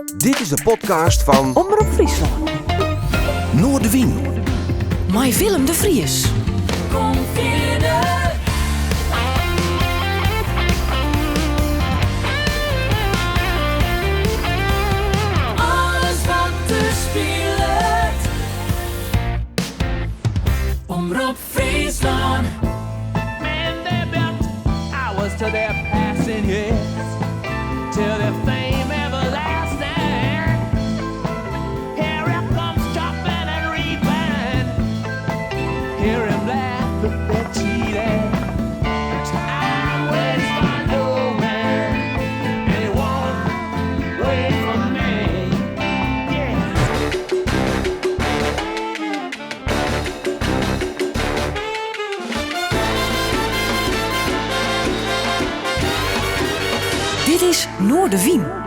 Dit is de podcast van Omroep Friesland. Noordewien. Met Willem de Vries. Kom verder. Alles wat te speelt. Omroep Friesland. Man, they built hours to their passing years, till their fame everlasting. Here it comes chopping and reaping. Hear him laugh if they're cheating. Time waits for no man, and he won't wait for me. Yeah. Dit is Noordewien.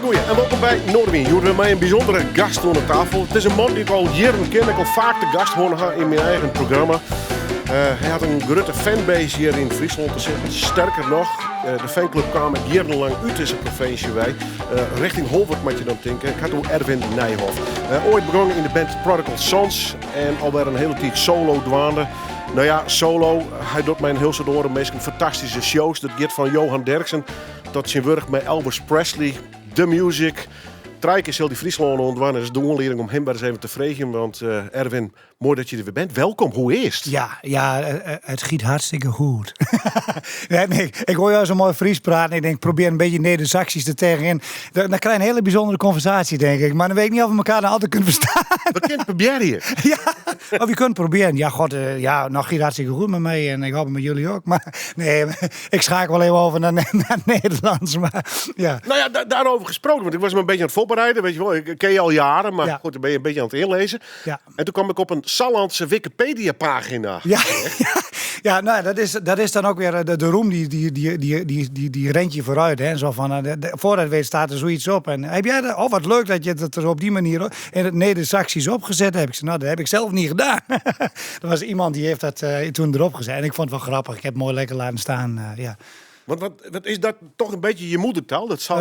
Goeie en welkom bij Noordewien. Jullie hebben mij een bijzondere gast aan de tafel. Het is een man die ik al jaren ken. Ik al vaak de gast heb in mijn eigen programma. Hij had een grote fanbase hier in Friesland te zitten. Sterker nog, de fanclub kwam jarenlang uit deze provincie wij. Richting Holwert moet je dan denken. Ik had ook Erwin Nijhoff. Ooit begonnen in de band Prodigal Sons. En alweer een hele tijd solo dwaande. Nou ja, solo. Hij doet mij een heel soort oren meestal fantastische shows. Dat gaat van Johan Derksen tot zijn werk met Elvis Presley. The Music. Drie keer zal die Friesland ontwannen. Dat is de onleiding om hem maar eens even te vragen. Want Erwin, mooi dat je er weer bent. Welkom, hoe is het? Ja, het giet hartstikke goed. Nee, ik hoor jou zo mooi Fries praten. En ik denk, probeer een beetje Neder-Saxisch er tegenin. Dan krijg je een hele bijzondere conversatie, denk ik. Maar dan weet ik niet of we elkaar dan altijd kunnen verstaan. Wat kind probeer je? Ja, of je kunt proberen. Ja, god, nog giet hartstikke goed met mij. En ik hoop het met jullie ook. Maar nee, ik schakel wel even over naar Nederlands. Maar ja. Nou ja, daarover gesproken. Want ik was me een beetje aan het voorbereiden. Weet je wel, ik ken je al jaren. Maar Ja. goed, dan ben je een beetje aan het inlezen. Ja. En toen kwam ik op een Sallandse Wikipedia-pagina. Ja, nou, dat is dan ook weer de roem die rent je vooruit. Hè? Zo van, voordat je weet staat er zoiets op. En heb jij dat? Oh, wat leuk dat je het er op die manier in het Neder-Saxisch opgezet hebt. Ik zei, nou, dat heb ik zelf niet gedaan. Er was iemand die heeft dat toen erop gezet. En ik vond het wel grappig. Ik heb het mooi lekker laten staan. Ja. Want wat is dat toch een beetje je moedertaal? Dat zal.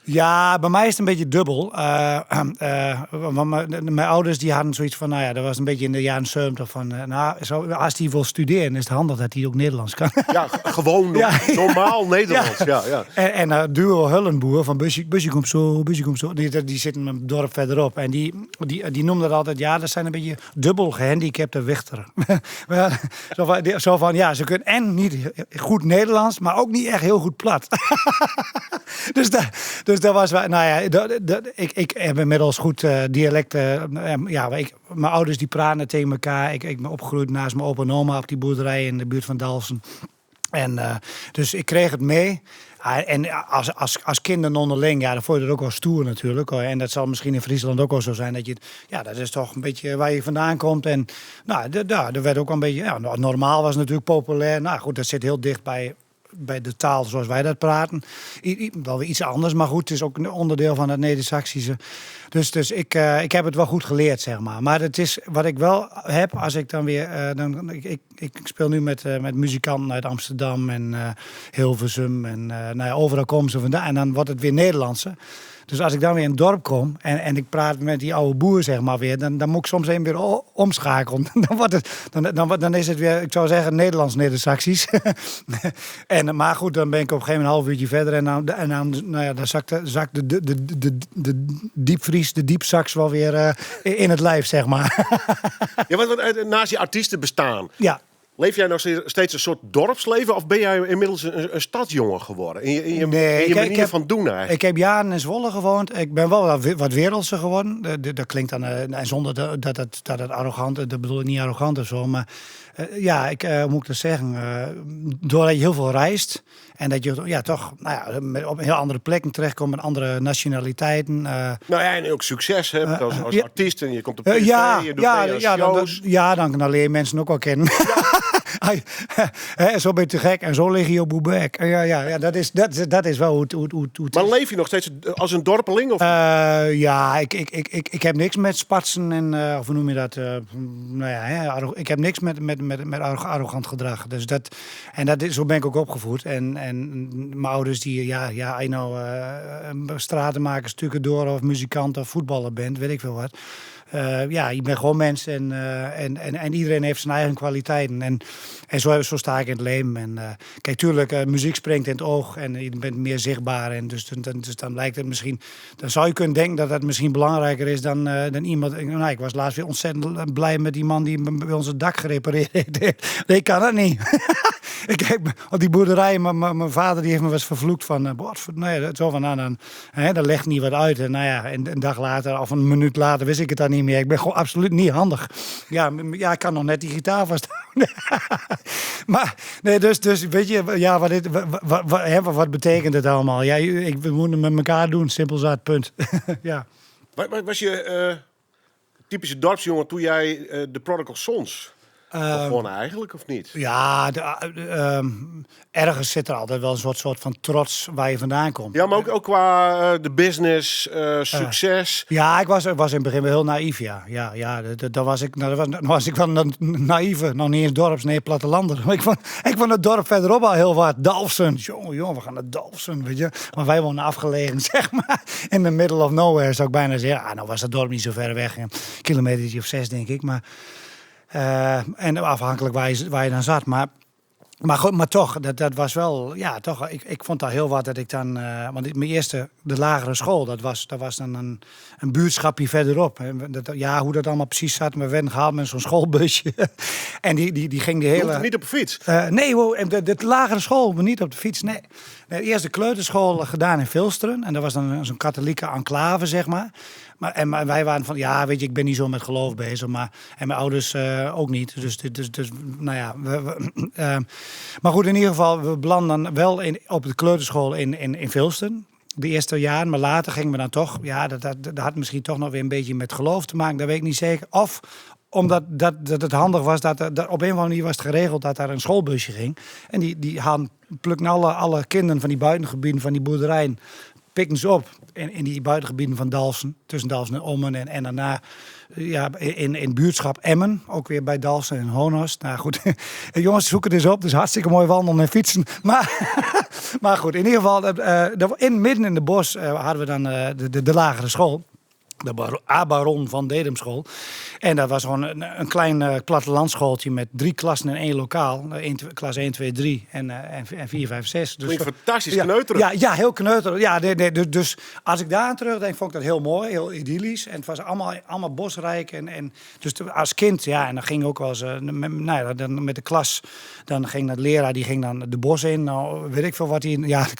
Ja, bij mij is het een beetje dubbel. Want mijn ouders die hadden zoiets van, nou ja, dat was een beetje in de jaren 70 van, als hij wil studeren is het handig dat hij ook Nederlands kan. Ja, gewoon normaal Nederlands. Ja. En Duo Hullenboer van Busje komt zo, die zit een dorp verderop. En die noemde dat altijd, ja, dat zijn een beetje dubbel gehandicapte wichteren. Zo van, ja, ze kunnen en niet goed Nederlands, maar ook niet echt heel goed plat. Dus dat was, nou ja, ik heb inmiddels goed dialecten. Mijn ouders die praten tegen elkaar. Ik ben opgegroeid naast mijn opa en oma op die boerderij in de buurt van Dalsen. En dus ik kreeg het mee. En als kinderen onderling, ja, dan vond je dat ook wel stoer natuurlijk. En dat zal misschien in Friesland ook wel zo zijn. Dat is toch een beetje waar je vandaan komt. En nou, er werd ook wel een beetje, ja, normaal was natuurlijk populair. Nou goed, dat zit heel dicht bij de taal zoals wij dat praten. Wel weer iets anders, maar goed, het is ook een onderdeel van het Neder-Saxische. Dus ik heb het wel goed geleerd, zeg maar. Maar het is wat ik wel heb, als ik dan weer... Ik speel nu met muzikanten uit Amsterdam en Hilversum. En overal komen ze vandaan. En dan wordt het weer Nederlandse. Dus als ik dan weer in het dorp kom en ik praat met die oude boer, zeg maar weer, dan moet ik soms even weer omschakelen. Dan is het weer, ik zou zeggen, Nederlands-Neder-Saxisch. Maar goed, dan ben ik op een gegeven moment een half uurtje verder en dan zakt de diepvries, de diepsax wel weer in het lijf, zeg maar. Ja, want naast je artiesten bestaan. Ja. Leef jij nog steeds een soort dorpsleven of ben jij inmiddels een stadsjongen geworden? In je manier van doen eigenlijk? Ik heb jaren in Zwolle gewoond. Ik ben wel wat wereldser geworden. Dat klinkt dan, zonder dat het arrogant, dat bedoel ik niet arrogant of zo. Maar hoe moet ik dat zeggen? Doordat je heel veel reist en dat je toch op heel andere plekken terechtkomt met andere nationaliteiten. En ook succes hebt als artiest en je komt op tv, je doet shows. Dan leer je mensen ook wel kennen. Zo ben je te gek en zo lig je op uw bek. Ja, dat is wel hoe het Maar is. leef je nog steeds als een dorpeling? Of? Ja, ik heb niks met spatsen en of hoe noem je dat? Ik heb niks met arrogant gedrag. Dus zo ben ik ook opgevoed. En mijn ouders die, als je nou stratenmaker, stukken door of muzikant of voetballer bent, weet ik veel wat. Je bent gewoon mens en iedereen heeft zijn eigen kwaliteiten. En zo sta ik in het leven. En kijk, tuurlijk, muziek springt in het oog en je bent meer zichtbaar. En dus dan lijkt het misschien... Dan zou je kunnen denken dat dat misschien belangrijker is dan iemand... Nou, ik was laatst weer ontzettend blij met die man die bij ons het dak gerepareerd heeft. Nee, ik kan dat niet. Ik op die boerderij, mijn vader die heeft me wel eens vervloekt van... dan legt niet wat uit. En een dag later of een minuut later wist ik het dan niet meer. Ik ben gewoon absoluut niet handig. Ja, ik kan nog net die gitaar vasthouden. Maar, nee, dus weet je, wat betekent het allemaal? Ja, we moeten het met elkaar doen, simpel zat, punt. Ja. Was je typische dorpsjongen toen jij de Prodigal Sons begon eigenlijk, of niet? Ja, ergens zit er altijd wel een soort van trots waar je vandaan komt. Ja, maar ook qua de business, succes. Ja, ik was in het begin wel heel naïef, ja. Dan was ik wel een naïeve, nog niet eens dorps, nee, plattelander. Ik vond het dorp verderop al heel wat. Dalfsen, jongen, we gaan naar Dalfsen, weet je. Maar wij wonen afgelegen, zeg maar. In the middle of nowhere, zou ik bijna zeggen. Nou was het dorp niet zo ver weg, een kilometertje of 6, denk ik, maar... en afhankelijk waar je dan zat. Maar toch, dat was wel... Ja, toch, ik vond dat heel wat dat ik dan... want mijn eerste, de lagere school, dat was dan een buurtschapje verderop. Hoe dat allemaal precies zat. We werden gehaald met zo'n schoolbusje. En die ging de hele... Je hoeft niet op de fiets? Nee, de lagere school, maar niet op de fiets, nee. Eerst de kleuterschool gedaan in Vilsteren. En dat was dan zo'n katholieke enclave, zeg maar. Maar wij waren van, ja, weet je, ik ben niet zo met geloof bezig. En mijn ouders ook niet. Dus nou ja. Maar goed, in ieder geval, we belanden dan wel op de kleuterschool in Vilsteren. De eerste jaren, maar later gingen we dan toch... Ja, dat had misschien toch nog weer een beetje met geloof te maken. Dat weet ik niet zeker. Of omdat dat het handig was, dat op een of andere manier was het geregeld dat daar een schoolbusje ging. En die plukten alle kinderen van die buitengebieden, van die boerderijen, pikten ze op in die buitengebieden van Dalfsen, tussen Dalfsen en Ommen en daarna in buurtschap Emmen, ook weer bij Dalfsen en Honhorst. Nou goed, jongens, zoeken het eens op, dus hartstikke mooi wandelen en fietsen. Maar goed, in ieder geval, midden in de bos hadden we dan de lagere school. De Baron van Dedemschool. En dat was gewoon een klein plattelandschooltje met 3 klassen in 1 lokaal. Klas 1, 2, 3 en 4, 5, 6. Dus klinkt fantastisch kneuterig. Ja, heel kneuterig. Ja, dus als ik daar aan terugdenk, vond ik dat heel mooi, heel idyllisch. En het was allemaal bosrijk. En dus als kind, en dan ging ook wel eens dan met de klas. Dan ging de leraar, die ging dan de bos in. Nou, weet ik veel wat hij... Ja, dat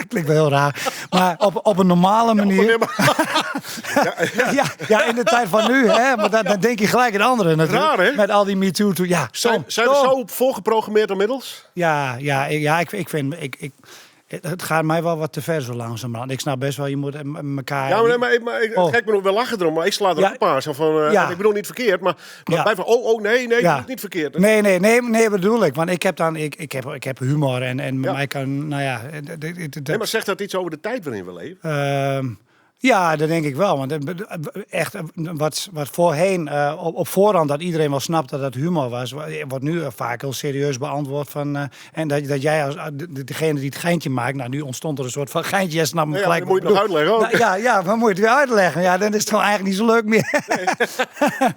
klinkt wel heel raar. Maar op een normale manier... Ja, in de tijd van nu, hè? Maar dan denk je gelijk aan anderen natuurlijk. Raar, hè? Met al die MeToo. Ja, zijn we zo voorgeprogrammeerd inmiddels? Ja, ik vind... Het gaat mij wel wat te ver zo langzamerhand. Ik snap best wel, je moet elkaar... Ja, maar kijk, me nog wel lachen erom, maar ik sla er ook aan. Zo van, ik bedoel niet verkeerd, maar bij van, nee, je doet niet verkeerd. Nee, bedoel ik. Want ik heb humor en mij kan, Nee, maar zegt dat iets over de tijd waarin we leven? Ja, dat denk ik wel. Want echt, wat voorheen op voorhand dat iedereen wel snapt dat het humor was, wordt nu vaak heel serieus beantwoord van. En dat jij als degene die het geintje maakt, nou nu ontstond er een soort van geintje. Jij snapt me gelijk. Dan moet je het nog uitleggen ook. Ja, maar moet je het weer uitleggen? Ja, dan is het gewoon eigenlijk niet zo leuk meer.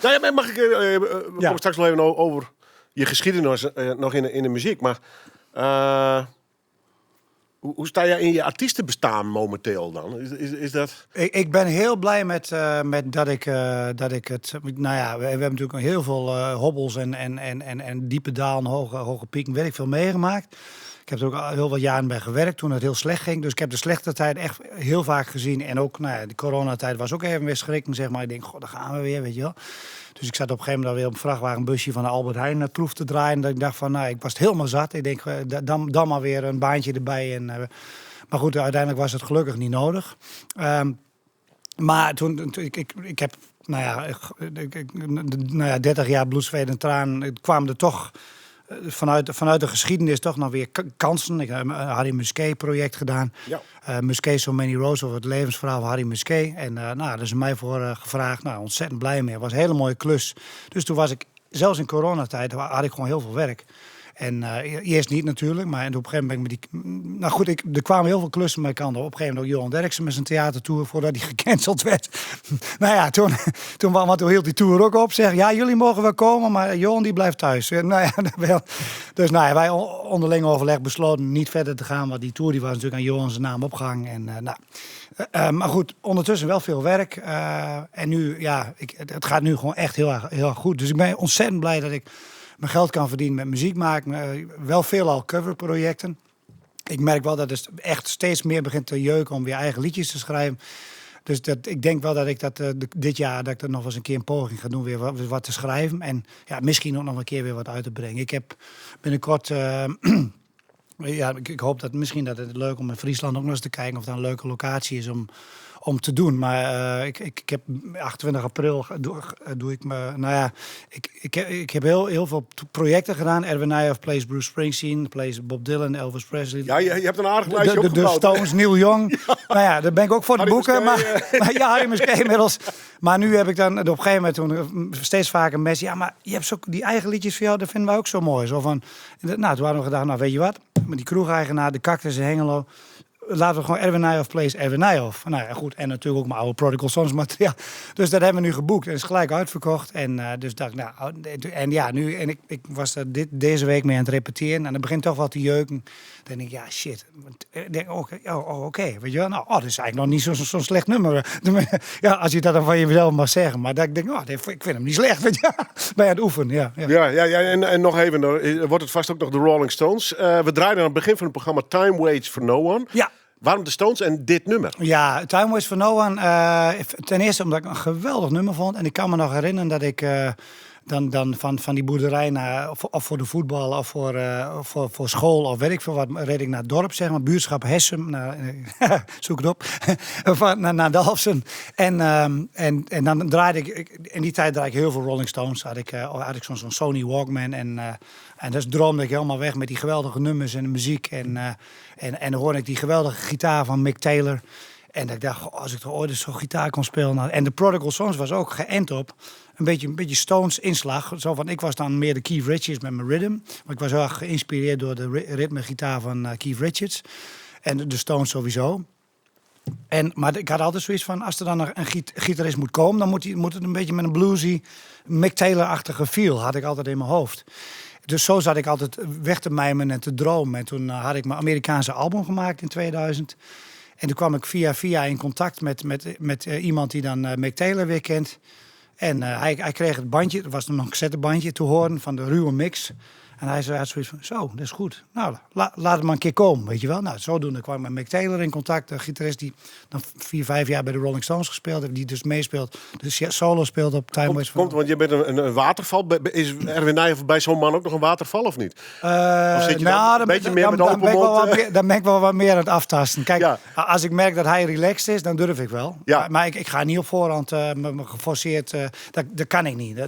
Nee. Maar mag ik we komen straks wel even over je geschiedenis nog in de muziek, maar. Hoe sta jij in je artiestenbestaan momenteel dan? Is dat... Ik ben heel blij met dat ik het... Nou ja, we hebben natuurlijk heel veel hobbels en diepe dalen, hoge pieken, weet ik veel meegemaakt. Ik heb er ook heel wat jaren bij gewerkt toen het heel slecht ging. Dus ik heb de slechte tijd echt heel vaak gezien. En ook, de coronatijd was ook even weer schrikken, zeg maar. Ik denk, daar gaan we weer, weet je wel. Dus ik zat op een gegeven moment weer op een vrachtwagenbusje van de Albert Heijn naar Troef te draaien. Dat ik dacht van, ik was het helemaal zat. Ik denk, dan maar weer een baantje erbij. Maar goed, uiteindelijk was het gelukkig niet nodig. Maar toen ik heb, 30 jaar bloed, zweet en traan, kwamen er toch vanuit de geschiedenis toch nog weer kansen. Ik heb een Harry Musquet-project gedaan. Ja. Musquet So Many Roads, over het levensverhaal van Harry Musquet. En daar is mij voor gevraagd. Nou, ontzettend blij mee. Het was een hele mooie klus. Dus toen was ik, zelfs in coronatijd, had ik gewoon heel veel werk. En eerst niet natuurlijk, maar op een gegeven moment ben ik met die... Nou goed, er kwamen heel veel klussen mijn kant op. Op een gegeven moment ook Johan Derksen met zijn theatertour voordat hij gecanceld werd. Nou ja, toen hield die tour ook op. Zeg, ja, jullie mogen wel komen, maar Johan die blijft thuis. Nou ja, wel. Dus nou ja, wij onderling overleg besloten niet verder te gaan. Want die tour die was natuurlijk aan Johan zijn naam opgehangen. En, maar goed, ondertussen wel veel werk. En nu, ja, het gaat nu gewoon echt heel erg goed. Dus ik ben ontzettend blij dat ik mijn geld kan verdienen met muziek maken. Wel veelal coverprojecten. Ik merk wel dat het echt steeds meer begint te jeuken om weer eigen liedjes te schrijven. Dus ik denk wel dat ik dat dit jaar dat ik er nog eens een keer een poging ga doen weer wat te schrijven. En ja, misschien ook nog een keer weer wat uit te brengen. Ik heb binnenkort... ja, ik hoop dat misschien dat het leuk om in Friesland ook nog eens te kijken of dat een leuke locatie is om te doen. Maar ik heb 28 april doe ik me... Nou ja, ik heb heel veel projecten gedaan. Erwin Nijhoff plays Bruce Springsteen, plays Bob Dylan, Elvis Presley. Ja, je hebt een aardig lijstje de opgebouwd. De Stones, Neil Young. Ja. Nou ja, daar ben ik ook voor de boeken. Maar ja, Harry Musquet inmiddels. Maar nu heb ik dan op een gegeven moment toen steeds vaker mensen... Ja, maar je hebt zo die eigen liedjes van jou, dat vinden wij ook zo mooi. Zo van, nou, toen hadden we gedacht, nou weet je wat? Met die kroegeigenaar, de Cactus in Hengelo... Laten we gewoon Erwin Nijhoff plays Erwin Nijhoff. Nou ja, goed. En natuurlijk ook mijn oude Prodigal Sons materiaal. Dus dat hebben we nu geboekt. En is gelijk uitverkocht. En dus dacht ik, nou... En ja, nu... En ik was er deze week mee aan het repeteren. En het begint toch wel te jeuken. Dan denk ik, ja, shit. Oké. Weet je wel? Nou, dat is eigenlijk nog niet zo'n slecht nummer. Ja, als je dat dan van jezelf mag zeggen. Maar dat ik denk, ik vind hem niet slecht. Weet je? Bij het oefenen, ja. Ja. En nog even, wordt het vast ook nog de Rolling Stones. We draaiden aan het begin van het programma Time Waits for No One. Ja. Waarom de Stones en dit nummer? Ja, Time Waits for No One. Ten eerste omdat ik een geweldig nummer vond. En ik kan me nog herinneren dat ik dan van die boerderij naar... Of voor de voetbal, of voor school, of weet ik veel wat... reed ik naar het dorp, zeg maar. Buurtschap Hessem. Zoek het op. naar Dalfsen. En dan draaide ik... In die tijd draaide ik heel veel Rolling Stones. Had ik zo'n Sony Walkman. En dus droomde ik helemaal weg met die geweldige nummers en de muziek. En dan hoorde ik die geweldige gitaar van Mick Taylor. En ik dacht, als ik toch ooit eens zo'n gitaar kon spelen. Nou, en de Prodigal Sons was ook geënt op een beetje Stones inslag. Zo van, ik was dan meer de Keith Richards met mijn rhythm. Maar ik was heel erg geïnspireerd door de ritmegitaar van Keith Richards. En de Stones sowieso. Maar ik had altijd zoiets van, als er dan een gitarist moet komen... dan moet het een beetje met een bluesy, Mick Taylor-achtige feel. Had ik altijd in mijn hoofd. Dus zo zat ik altijd weg te mijmen en te dromen. En toen had ik mijn Amerikaanse album gemaakt in 2000. En toen kwam ik via in contact met iemand die dan Mick Taylor weer kent. En hij kreeg het bandje, er was nog een cassettebandje te horen van de ruwe mix. En hij had zoiets van, zo, dat is goed. Nou, laat het maar een keer komen, weet je wel. Nou, zodoende kwam ik met Mick Taylor in contact. Een gitarist die dan 4-5 jaar bij de Rolling Stones gespeeld heeft. Die dus meespeelt, dus solo speelt op Time Waits for No One. Want je bent een waterval. Is Erwin Nijhoff bij zo'n man ook nog een waterval of niet? Of zit je dan een beetje meer met open mond? Dan ben ik wel wat meer aan het aftasten. Kijk, als ik merk dat hij relaxed is, dan durf ik wel. Ja. Maar ik ga niet op voorhand me geforceerd... Dat kan ik niet.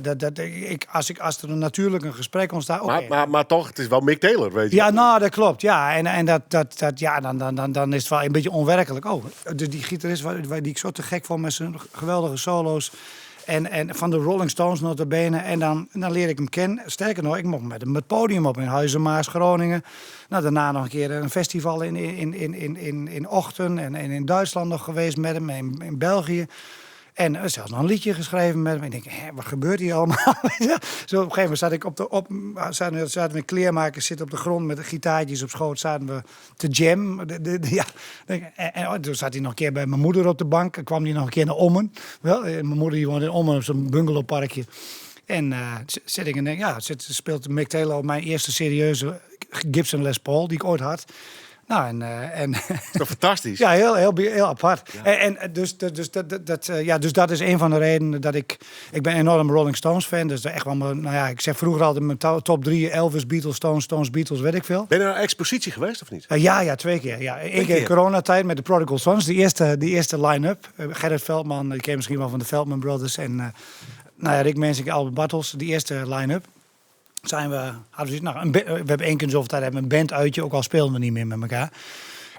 Als er natuurlijk een gesprek ontstaat... Okay. Maar toch, het is wel Mick Taylor, weet je. Ja, nou, dat klopt. Ja, en dan is het wel een beetje onwerkelijk. Die gitarist die ik zo te gek vond met zijn geweldige solo's. En van de Rolling Stones nota bene. En dan leer ik hem kennen. Sterker nog, ik mocht met hem het podium op in Huizenmaas, Groningen. Nou, daarna nog een keer een festival in Ochten. En in Duitsland nog geweest met hem. In België. En zelfs nog een liedje geschreven met hem. En ik denk, wat gebeurt hier allemaal? Zo op een gegeven moment zaten we in kleermakers, zitten op de grond met de gitaartjes op schoot. Zaten we te jam. En toen zat hij nog een keer bij mijn moeder op de bank. En kwam hij nog een keer naar Ommen. Mijn moeder die woonde in Ommen op zo'n bungalowparkje. En zit ik en denk, speelt Mick Taylor op mijn eerste serieuze Gibson Les Paul die ik ooit had. Nou, en dat is toch fantastisch? Ja, heel apart. Ja. Dus dat is een van de redenen dat ik ben een enorm Rolling Stones fan. Dus echt wel, ik zeg vroeger altijd mijn top 3: Elvis, Beatles, Stones, Beatles, weet ik veel. Ben je naar een expositie geweest of niet? Ja, 2 keer. Ja. Eén keer in coronatijd met de Prodigal Sons, die eerste line-up. Gerrit Veldman, die ken misschien wel van de Veldman Brothers. En Rick Mensink, Albert Bartels, die eerste line-up. hadden we, we hebben 1 keer zoveel tijd hebben we een banduitje, ook al speelden we niet meer met elkaar.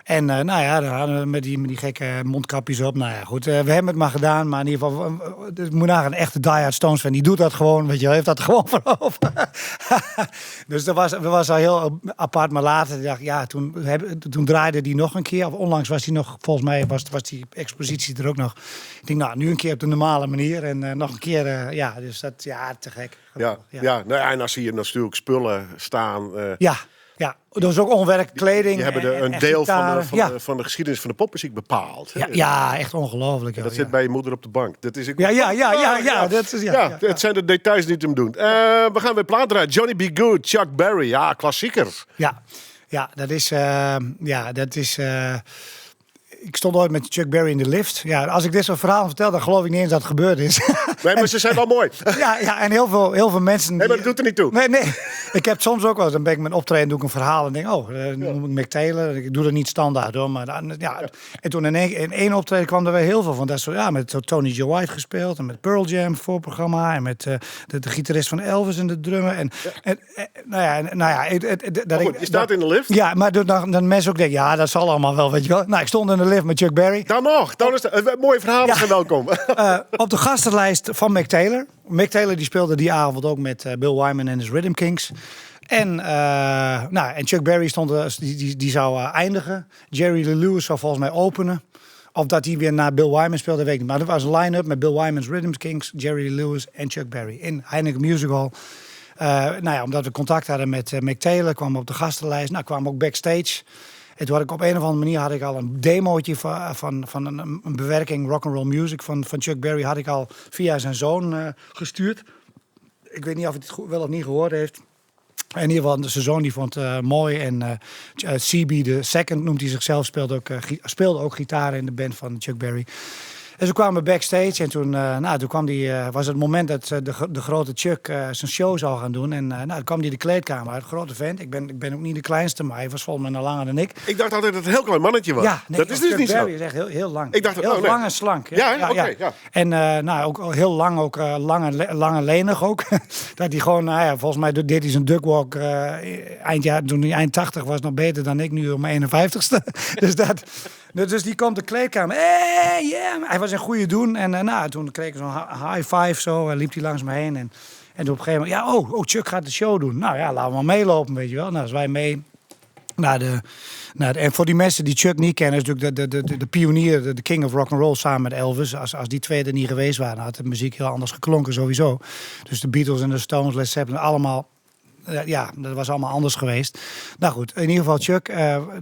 En dan hadden we met die gekke mondkapjes op. Nou ja, goed, we hebben het maar gedaan. Maar in ieder geval, het moet naar een echte die-hard Stones fan. Die doet dat gewoon, weet je wel, heeft dat gewoon voor over. Dus dat was al heel apart. Maar later dacht ik, ja, toen draaide die nog een keer. Of onlangs was die nog, volgens mij was die expositie er ook nog. Ik denk, nou, nu een keer op de normale manier. En nog een keer, dus dat, te gek. En dan zie je natuurlijk spullen staan. Ja, dat was ook onwerk, kleding. Die hebben een deel van de geschiedenis van de popmuziek bepaald. Ja, echt ongelooflijk. Dat zit bij je moeder op de bank. Dat is Het zijn de details die het hem doen. We gaan weer plaat draaien. Johnny B. Good, Chuck Berry. Ja, klassieker. Ja, dat is... Ik stond ooit met Chuck Berry in de lift. Ja, als ik dit soort verhaal vertel, dan geloof ik niet eens dat het gebeurd is. Nee, maar ze zijn wel mooi. Ja, en heel veel mensen... Nee, maar dat doet er niet toe. Nee. Ik heb soms ook wel eens, dan ben ik met optreden, doe ik een verhaal en denk, dan noem ik Mick Taylor. Ik doe dat niet standaard hoor, maar En toen in één optreden kwam er weer heel veel van. Dat soort, met Tony Joe White gespeeld en met Pearl Jam voorprogramma en met de gitarist van Elvis en de drummer. Je staat in de lift? Ja, maar dan mensen ook denken, ja, dat zal allemaal wel, weet je wel. Nou, ik stond in de lift met Chuck Berry. Dan is het mooie verhalen zijn welkom. Op de gastenlijst van Mick Taylor. Mick Taylor die speelde die avond ook met Bill Wyman en his Rhythm Kings. En Chuck Berry die zou eindigen. Jerry Lee Lewis zou volgens mij openen. Of dat hij weer naar Bill Wyman speelde, weet ik niet. Maar er was een line-up met Bill Wyman's Rhythm Kings, Jerry Lee Lewis en Chuck Berry in Heineken Music Hall. Omdat we contact hadden met Mick Taylor, kwamen we op de gastenlijst. Nou, kwamen we ook backstage. En toen had ik op een of andere manier al een demootje van een bewerking rock'n'roll music van Chuck Berry had ik al via zijn zoon gestuurd. Ik weet niet of hij het wel of niet gehoord heeft. In ieder geval, zijn zoon die vond het mooi. En CB the Second noemt hij zichzelf, speelde ook gitaar in de band van Chuck Berry. En ze kwamen backstage en toen kwam was het moment dat de grote Chuck zijn show zou gaan doen. En toen kwam hij de kleedkamer uit, grote vent. Ik ben ook niet de kleinste, maar hij was volgens mij langer dan ik. Ik dacht altijd dat het een heel klein mannetje was. Ja, nee, dat is dus Chuck niet Berry zo. is echt heel lang. Ik dacht heel lang en slank. Ja. En ook heel lang, ook lang en lenig ook. Dat hij gewoon, volgens mij deed hij zijn duckwalk toen hij eind 80 was nog beter dan ik nu op mijn 51ste. Dus die komt de kleedkamer. Hey, yeah. Hij was een goede doen. En toen kreeg ik zo'n high five zo. En liep hij langs me heen. En toen op een gegeven moment... Chuck gaat de show doen. Nou ja, laten we maar meelopen, weet je wel. Nou, dus wij mee en voor die mensen die Chuck niet kennen... is natuurlijk de pionier, de king of rock'n'roll samen met Elvis. Als die twee er niet geweest waren... had de muziek heel anders geklonken sowieso. Dus de Beatles en de Stones, Led Zeppelin, allemaal... dat was allemaal anders geweest. Nou goed, in ieder geval Chuck,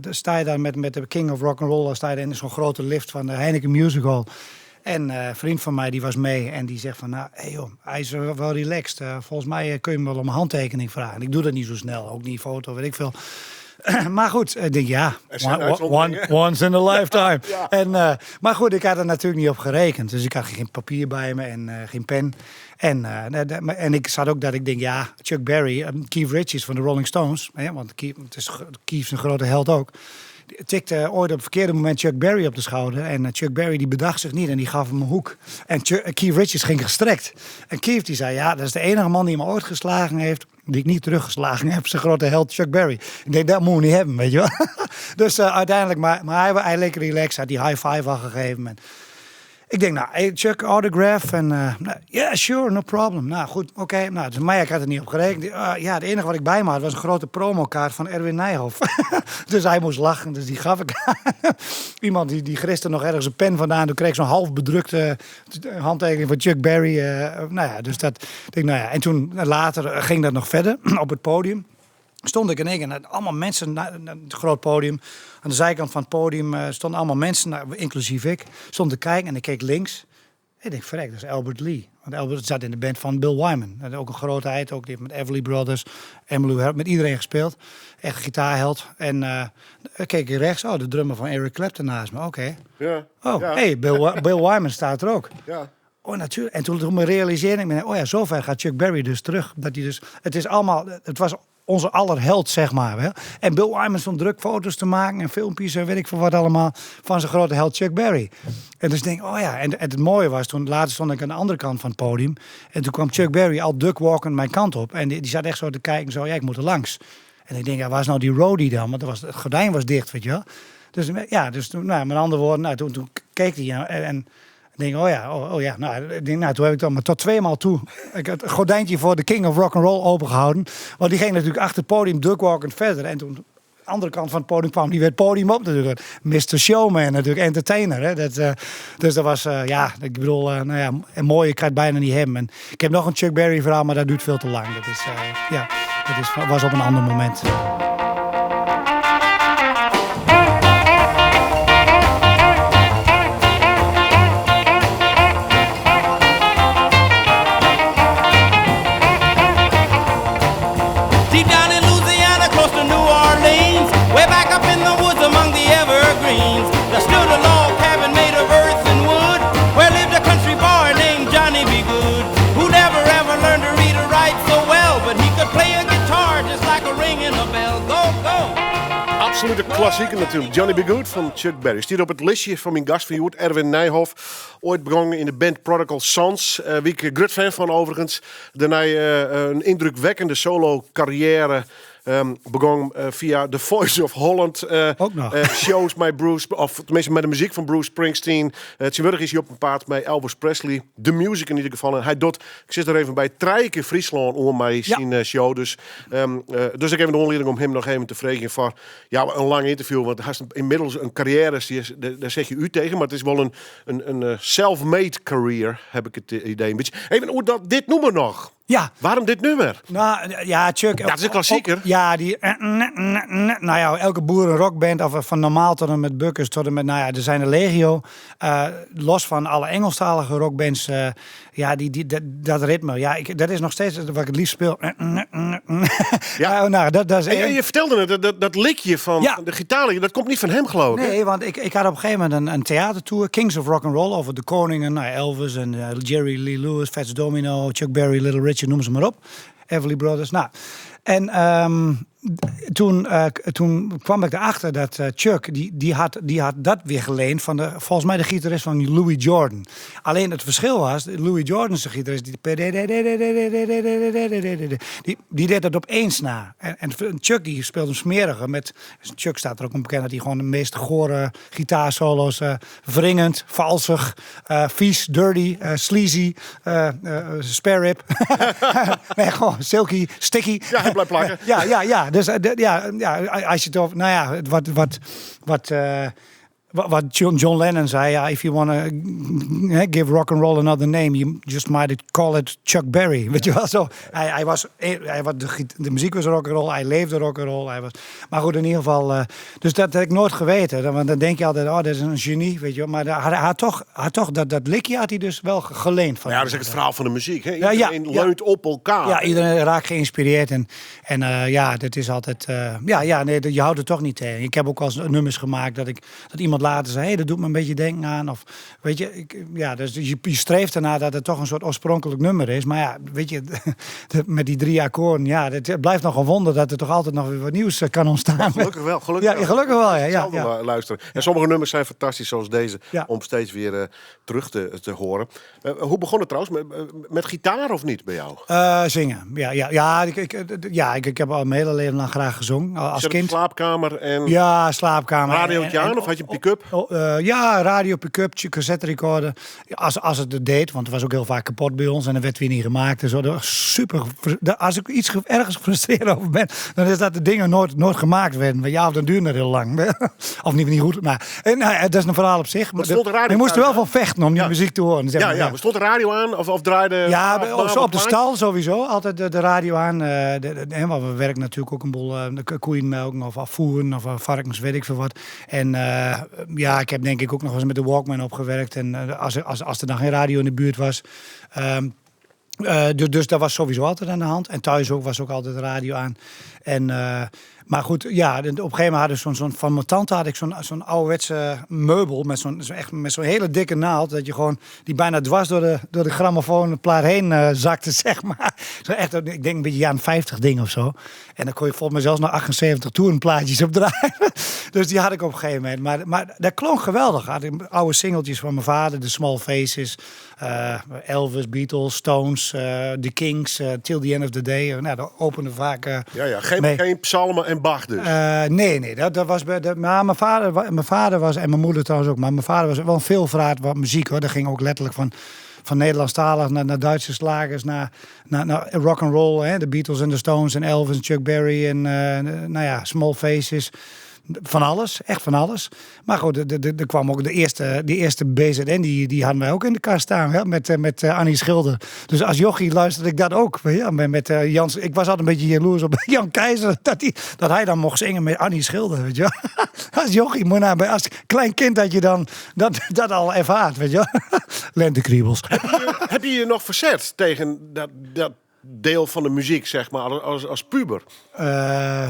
sta je daar met de King of Rock'n'Roll, sta je in zo'n grote lift van de Heineken Music Hall. En een vriend van mij die was mee en die zegt van, hij is wel relaxed. Volgens mij kun je hem wel om een handtekening vragen. Ik doe dat niet zo snel, ook niet foto, weet ik veel. Maar goed, ik denk once in a lifetime. Ja. Maar goed, ik had er natuurlijk niet op gerekend. Dus ik had geen papier bij me en geen pen. En ik zat ook dat ik denk, Chuck Berry, Keith Richards van de Rolling Stones. Want Keith is een grote held ook. Tikte ooit op het verkeerde moment Chuck Berry op de schouder. En Chuck Berry die bedacht zich niet en die gaf hem een hoek. En Keith Richards ging gestrekt. En Keith die zei, dat is de enige man die me ooit geslagen heeft... die ik niet teruggeslagen heb, zijn grote held Chuck Berry. Ik denk, dat moet we niet hebben, weet je wel. Dus uiteindelijk, maar hij leek relaxed, had die high five al gegeven. En ik denk, hey Chuck, autograph. En sure, no problem. Nou goed, oké. Nou, dus mij, ik had er niet op gerekend. Het enige wat ik bij me had was een grote promokaart van Erwin Nijhoff. Dus hij moest lachen, dus die gaf ik aan. Iemand die griste nog ergens een pen vandaan. Toen kreeg ik zo'n half bedrukte handtekening van Chuck Berry. Dus dat denk en toen later ging dat nog verder op het podium. Stond ik in één keer, allemaal mensen naar het groot podium. Aan de zijkant van het podium stonden allemaal mensen, inclusief ik. Stond te kijken en ik keek links. Ik denk, verrek, dat is Albert Lee. Want Albert zat in de band van Bill Wyman. Ook een grootheid, ook die heeft met Everly Brothers, Emmylou Harris, met iedereen gespeeld. Echt een gitaarheld. En keek ik rechts, de drummer van Eric Clapton naast me. Oké. Ja. Hey, Bill Wyman staat er ook. Ja. Natuurlijk. En toen me realiseerde ik, zover gaat Chuck Berry dus terug. Dat hij dus, het was onze allerheld, zeg maar. Hè? En Bill Wyman stond druk foto's te maken en filmpjes en weet ik veel wat allemaal van zijn grote held Chuck Berry. En dus denk ik, oh ja, en het mooie was, toen later stond ik aan de andere kant van het podium en toen kwam Chuck Berry al duckwalkend mijn kant op en die zat echt zo te kijken, zo, ja, ik moet er langs. En ik denk, ja, waar is nou die roadie dan? Want het gordijn was dicht, weet je wel. Dus ja, dus toen, nou, met andere woorden, toen keek hij en ik denk, oh ja. Toen heb ik dan maar tot 2 maal toe het gordijntje voor de King of Rock'n'Roll opengehouden. Want die ging natuurlijk achter het podium duckwalkend verder. En toen aan de andere kant van het podium kwam die weer het podium op natuurlijk. Mr. Showman natuurlijk, entertainer. Hè? Dus dat was, ik bedoel, een mooie kan het bijna niet hebben. En ik heb nog een Chuck Berry verhaal, maar dat duurt veel te lang. Dat was op een ander moment. Deep down in Louisiana, close to New Orleans, way back up in the woods among the evergreens, there stood a log cabin made of earth and wood, where lived a country boy named Johnny B. Good, who never ever learned to read or write so well, but he could play a guitar just like a ringing a bell. Go, go! Absolute klassieker natuurlijk. Johnny B. Good van Chuck Berry. Stier op het listje van mijn gast van Joert, Erwin Nijhoff. Ooit begonnen in de band Prodigal Sons. Wie ik groot fan van overigens. Daarna een indrukwekkende solo carrière. Begon via The Voice of Holland. Ook nog. Shows met Bruce, of tenminste met de muziek van Bruce Springsteen. Tegenwoordig is hij op een paard met Elvis Presley. De music in ieder geval. En hij doet, ik zit er even bij, 3 keer Friesland om mij zien show. Dus ik heb een onleiding om hem nog even te vragen voor een lang interview. Want hij heeft inmiddels een carrière, daar zeg je u tegen. Maar het is wel een self-made career, heb ik het idee een beetje. Even hoe dat dit noemen nog. Ja. Waarom dit nummer? Nou, ja, Chuck. Ja, het is een klassieker. Elke boerenrockband, of van normaal tot en met Bukkers, tot en met, er zijn er legio. Los van alle Engelstalige rockbands, dat ritme. Ja, dat is nog steeds wat ik het liefst speel. Dat is je vertelde het, dat likje van de gitaar, dat komt niet van hem, geloof ik. Nee, want ik had op een gegeven moment een theatertour, Kings of Rock'n'Roll, over de koningen, Elvis en Jerry Lee Lewis, Fats Domino, Chuck Berry, Little Richard, noem ze maar op. Everly Brothers. En toen kwam ik erachter dat Chuck, die had dat weer geleend van volgens mij de gitarist van Louis Jordan. Alleen het verschil was, Louis Jordan's gitarist, die deed dat op 1 snaar. En Chuck die speelde hem smeriger. Chuck staat er ook bekend dat hij gewoon de meest gore gitaarsolo's, wringend, valsig, vies, dirty, sleazy, spare rib. Nee, gewoon silky, sticky. Ja, hij blijft plakken. Ja. Dus als je het over, wat John Lennon zei, if you want to give rock and roll another name, you just might call it Chuck Berry. Weet je wel zo? Hij was de muziek was rock and roll, hij leefde rock and roll. Maar goed, in ieder geval, dus dat heb ik nooit geweten. Want dan denk je altijd, dat is een genie, weet je wel. Maar hij had toch dat likje had hij dus wel geleend van. Ja, dat is echt het verhaal van de muziek. Hè? Iedereen leunt op elkaar. Ja, iedereen raakt geïnspireerd en dat is altijd, je houdt het toch niet tegen. Ik heb ook wel eens nummers gemaakt dat iemand later zei, dat doet me een beetje denken aan. Of weet je, dus je streeft ernaar dat het toch een soort oorspronkelijk nummer is. Maar ja, weet je, met die 3 akkoorden, het blijft nog een wonder dat er toch altijd nog weer wat nieuws kan ontstaan. Ja, gelukkig wel. Gelukkig wel, ja. Luisteren. En sommige nummers zijn fantastisch, zoals deze, om steeds weer terug te horen. Hoe begon het trouwens? Met gitaar of niet bij jou? Zingen. Ik heb al mijn hele leven lang graag gezongen. Als kind. Slaapkamer en... Ja, slaapkamer. Radiootje aan of had je een pick-up? Radio, pick-up, cassette recorder. Als het er deed, want het was ook heel vaak kapot bij ons en dan werd weer niet gemaakt. En zo. Dat was super. Als ik ergens gefrustreerd over ben, dan is dat de dingen nooit gemaakt werden. Ja, of dan duurde het heel lang. Of niet goed. Maar dat is een verhaal op zich. Maar je moest er wel van vechten om die muziek te horen. Zeg maar. Ja. Stond de radio aan of draaide... Ja, op de stal sowieso. Altijd de radio aan. Want we werken natuurlijk ook een boel koeienmelken of afvoeren of varkens, weet ik veel wat. En ik heb denk ik ook nog eens met de Walkman opgewerkt. En als er dan geen radio in de buurt was. Dus dat was sowieso altijd aan de hand. En thuis ook was ook altijd de radio aan. En Maar goed, ja, op een gegeven moment hadden zo'n van mijn tante had ik zo'n ouderwetse meubel met zo'n hele dikke naald dat je gewoon die bijna dwars door de grammofoonplaat heen zakte, zeg maar. Zo echt, ik denk een beetje jaren 50 ding of zo. En dan kon je volgens mij zelfs nog 78 toerenplaatjes op draaien. Dus die had ik op een gegeven moment. Maar dat klonk geweldig. Had ik oude singeltjes van mijn vader, The Small Faces, Elvis, Beatles, Stones, The Kings, Till the End of the Day. Nou, dat opende vaak. Geen psalmen en Bach dus. Nee, dat was maar mijn vader was, en mijn moeder trouwens ook, maar mijn vader was wel een veelvraat wat muziek hoor. Dat ging ook letterlijk van Nederlandstalig naar Duitse slagers, naar rock and roll, de Beatles en de Stones en Elvis en Chuck Berry en Small Faces. Van alles, echt van alles. Maar goed, er kwam ook die eerste BZN, die hadden wij ook in de kast staan, ja, met Annie Schilder. Dus als jochie luisterde ik dat ook. Ja, met Jans. Ik was altijd een beetje jaloers op Jan Keizer, dat hij dan mocht zingen met Annie Schilder, weet je wel. Als jochie, als klein kind had je dan dat al ervaart, weet je wel. Lentekriebels. Heb je je nog verzet tegen dat deel van de muziek, zeg maar, als puber?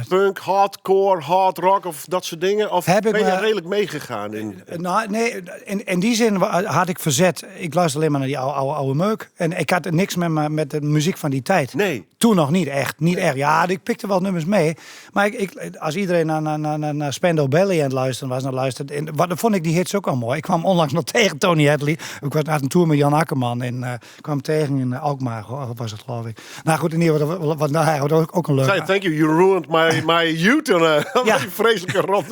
Punk, hardcore, hard rock of dat soort dingen? Of ben je redelijk meegegaan in? Nou, nee, in die zin had ik verzet. Ik luister alleen maar naar die oude meuk. En ik had niks met de muziek van die tijd. Nee. Toen nog niet echt. Ja, ik pikte wel nummers mee. Maar als iedereen naar Spandau Ballet aan het luisteren was, dan vond ik die hits ook al mooi. Ik kwam onlangs nog tegen Tony Hadley. Ik had een tour met Jan Akkerman en kwam tegen in Alkmaar, was het geloof ik. Nou goed, in ieder geval, hij had ook een leuk. Thank you ruined my youth on die vreselijke rot.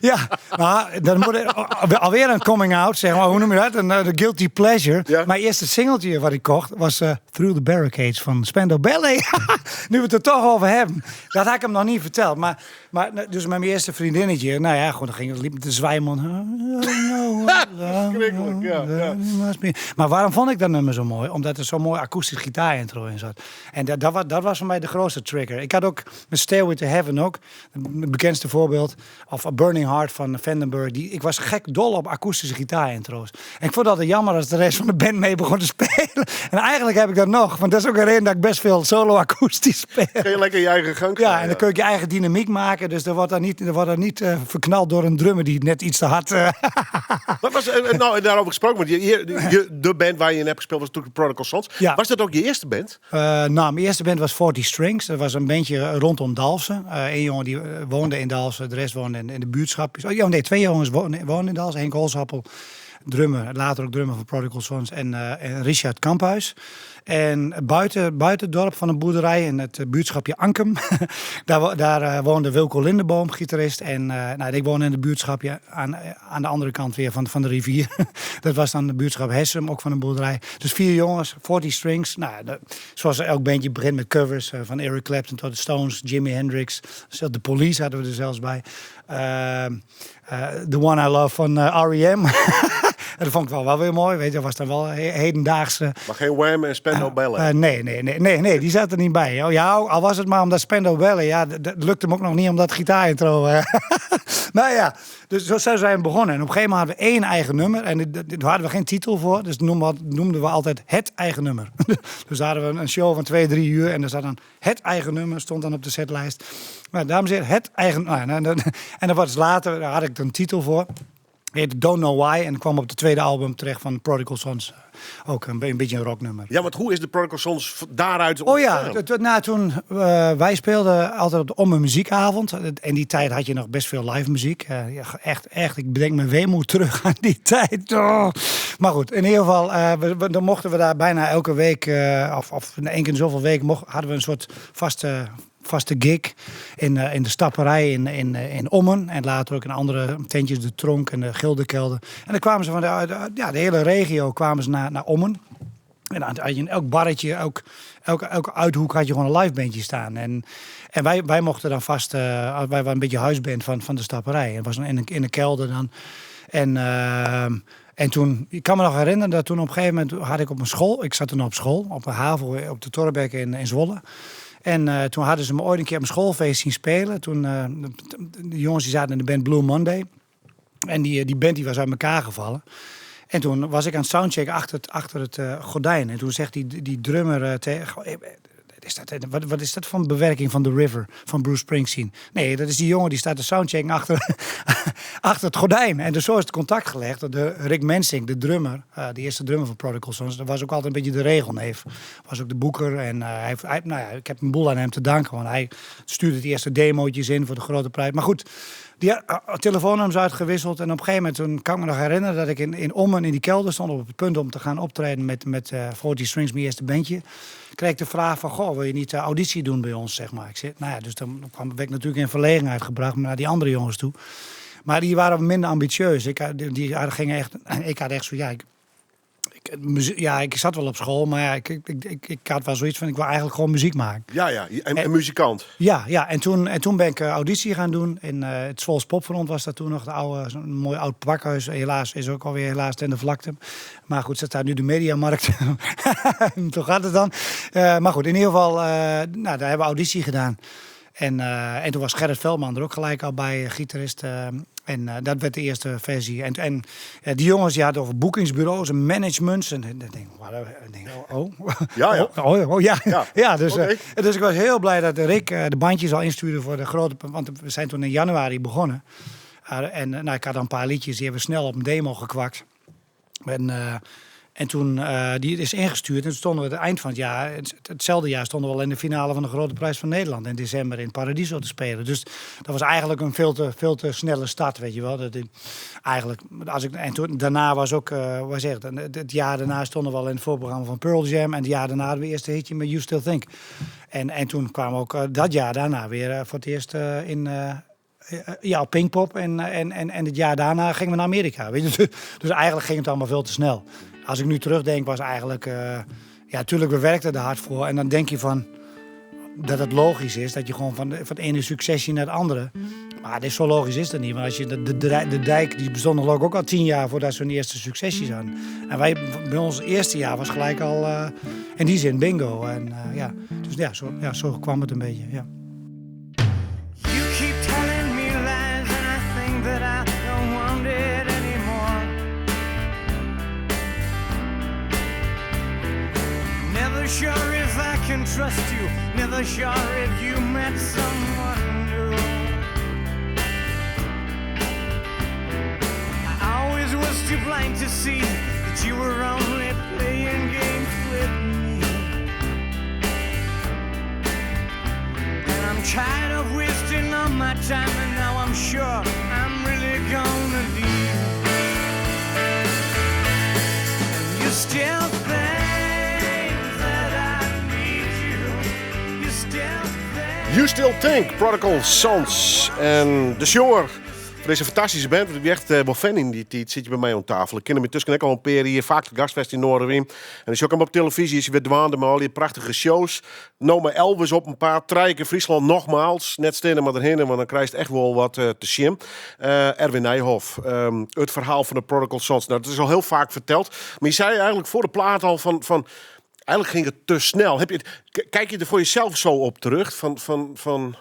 Ja, nou, dan moet alweer een coming out, zeg maar. Hoe noem je dat? Een guilty pleasure. Ja. Mijn eerste singeltje wat ik kocht was Through the Barricades van Spandau Ballet. Nu we het er toch over hebben. Dat had ik hem nog niet verteld. Maar dus met mijn eerste vriendinnetje, nou ja, gewoon dan liep de zwijmond. Schrikkelijk, ja. Maar waarom vond ik dat nummer zo mooi? Omdat er zo'n mooi akoestisch gitaarintro in zat. En dat was voor mij de grootste trigger. Ik had ook met Stairway to Heaven ook, het bekendste voorbeeld, of A Burning Heart van Vandenberg. Ik was gek dol op akoestische gitaarintro's. En ik vond dat jammer als de rest van de band mee begon te spelen. En eigenlijk heb ik dat nog, want dat is ook een reden dat ik best veel solo akoestisch speel. Kun je lekker je eigen gang gaan. Ja, en dan kun je je eigen dynamiek maken. Dus er wordt dan niet verknald door een drummer die net iets te hard... Wat was, nou, daarover gesproken, want de band waar je in hebt gespeeld was natuurlijk Prodigal Sons. Ja. Was dat ook je eerste band? Nou, mijn eerste band was 40 Strings. Dat was een bandje rondom Dalfsen. Eén jongen die woonde in Dalfsen, de rest woonde in de buurtschapjes. Twee jongens woonden in Dalfsen. Henk Holsappel, drummer, later ook drummer van Prodigal Sons. En Richard Kamphuis. En buiten het dorp van een boerderij in het buurtschapje Ankum, daar woonde Wilco Lindeboom, gitarist. En ik woonde in het buurtschapje aan de andere kant weer van de rivier. Dat was dan de buurtschap Hessum, ook van een boerderij. Dus 4 jongens, 40 Strings. Nou, zoals elk bandje begint met covers van Eric Clapton tot de Stones, Jimi Hendrix. The Police hadden we er zelfs bij. The One I Love van R.E.M. Dat vond ik wel weer mooi. Weet je, dat was dan wel hedendaagse. Maar geen Wham en Spandau Ballet? Nee, die zat er niet bij. Oh, ja, al was het maar omdat Spandau Ballet, ja, dat lukte hem ook nog niet om dat gitaarintro. Nou ja, dus zo zijn we begonnen. En op een gegeven moment hadden we 1 eigen nummer. En daar hadden we geen titel voor. Dus noemden we altijd het eigen nummer. Dus daar hadden we een show van 2-3 uur. En er zat dan het eigen nummer, stond dan op de setlijst. Maar dames en heren, het eigen... en dan was later, daar had ik een titel voor. Heette Don't Know Why en kwam op de tweede album terecht van Prodigal Sons. Ook een beetje een rocknummer. Ja, maar hoe is de Prodigal Sons daaruit ontstaan? Oh ja, toen wij speelden altijd op een muziekavond. En die tijd had je nog best veel live muziek. Echt, ik bedenk mijn weemoed terug aan die tijd. Oh. Maar goed, in ieder geval, dan mochten we daar bijna elke week, of 1 keer in zoveel weken, hadden we een soort vaste gig in de stapperij in Ommen. En later ook in andere tentjes, de Tronk en de Gildekelder. En dan kwamen ze van de hele regio kwamen ze naar Ommen. En dan had je in elk barretje, elke uithoek had je gewoon een live bandje staan. En wij mochten dan vast, wij waren een beetje huisband van de stapperij. Het was in de kelder dan. En toen, ik kan me nog herinneren dat toen op een gegeven moment had ik op mijn school, ik zat toen op school, op een haven op de Torrebek in Zwolle. En toen hadden ze me ooit een keer op een schoolfeest zien spelen. Toen, de jongens die zaten in de band Blue Monday. En die band die was uit elkaar gevallen. En toen was ik aan het soundchecken achter het gordijn. En toen zegt die drummer tegen... Wat is dat voor een bewerking van The River van Bruce Springsteen? Nee, dat is die jongen die staat te soundchecken achter het gordijn. En dus zo is het contact gelegd. Rick Mensink, de drummer, de eerste drummer van Prodigal Sons, dat was ook altijd een beetje de regelneef. Was ook de boeker en ik heb een boel aan hem te danken. Want hij stuurde het eerste demootjes in voor de grote prijs. Maar goed, die telefoonnummers uitgewisseld. En op een gegeven moment, toen kan ik me nog herinneren dat ik in Ommen in die kelder stond op het punt om te gaan optreden met 40 Strings, mijn eerste bandje. Kreeg ik de vraag van, goh, wil je niet auditie doen bij ons, zeg maar. Ik zei, nou ja, dus dan werd ik natuurlijk in verlegenheid gebracht naar die andere jongens toe. Maar die waren minder ambitieus. Ik had echt zo, ik zat wel op school, maar ja, ik had wel zoiets van, ik wil eigenlijk gewoon muziek maken. Ja, en muzikant. Ja, en toen ben ik auditie gaan doen. In het Zwolse Popfront was dat toen nog zo'n mooi oud pakhuis. Helaas is ook alweer ten de vlakte. Maar goed, staat nu de Mediamarkt. Toch gaat het dan. Maar goed, in ieder geval, daar hebben we auditie gedaan. En toen was Gerrit Veldman er ook gelijk al bij, gitarist. En dat werd de eerste versie. En die jongens die hadden over boekingsbureaus en managements. En dan denk ik, ja. Dus ik was heel blij dat Rick de bandjes al instuurde voor de grote... Want we zijn toen in januari begonnen. Ik had al een paar liedjes, die hebben we snel op een demo gekwakt. En toen die is ingestuurd en toen stonden we het eind van het jaar, hetzelfde jaar, stonden we al in de finale van de Grote Prijs van Nederland in december in Paradiso te spelen. Dus dat was eigenlijk een veel te snelle start, weet je wel. Daarna was ook, het jaar daarna stonden we al in het voorprogramma van Pearl Jam en het jaar daarna hadden we eerste hitje met You Still Think. En toen kwamen we ook dat jaar daarna weer voor het eerst op Pinkpop en het jaar daarna gingen we naar Amerika. Weet je? Dus eigenlijk ging het allemaal veel te snel. Als ik nu terugdenk, was eigenlijk... natuurlijk, we werkten er hard voor. En dan denk je van... dat het logisch is. Dat je gewoon van het ene succesje naar het andere... Maar zo logisch is dat niet. Want als je de dijk, die bestond nog ook al 10 jaar... voordat ze hun eerste succesjes hadden. En bij ons eerste jaar was gelijk al... in die zin bingo. En zo kwam het een beetje, ja. You keep telling me lies and I think that I don't want it anymore. Never sure if I can trust you. Never sure if you met someone new. I always was too blind to see that you were only playing games with me. And I'm tired of wasting all my time, and now I'm sure I'm really gonna leave. And you still think that I need you. You still think. You Still Think, Prodigal Sons. En de Shore. Deze fantastische band, ik ben echt wel fan in die tijd. Zit je bij mij aan tafel. Ik ken hem intussen ook al een paar hier, vaak de gastvest in Noorderwien. En als je ook hem op televisie is, je weer dwaande met al die prachtige shows. Nou, maar Elvis op een paar trijken, Friesland nogmaals. Net stenen maar erheen, want dan krijg je echt wel wat te zien. Erwin Nijhoff, het verhaal van de Prodigal Sons. Nou, dat is al heel vaak verteld. Maar je zei eigenlijk voor de plaat al van eigenlijk ging het te snel. Kijk je er voor jezelf zo op terug?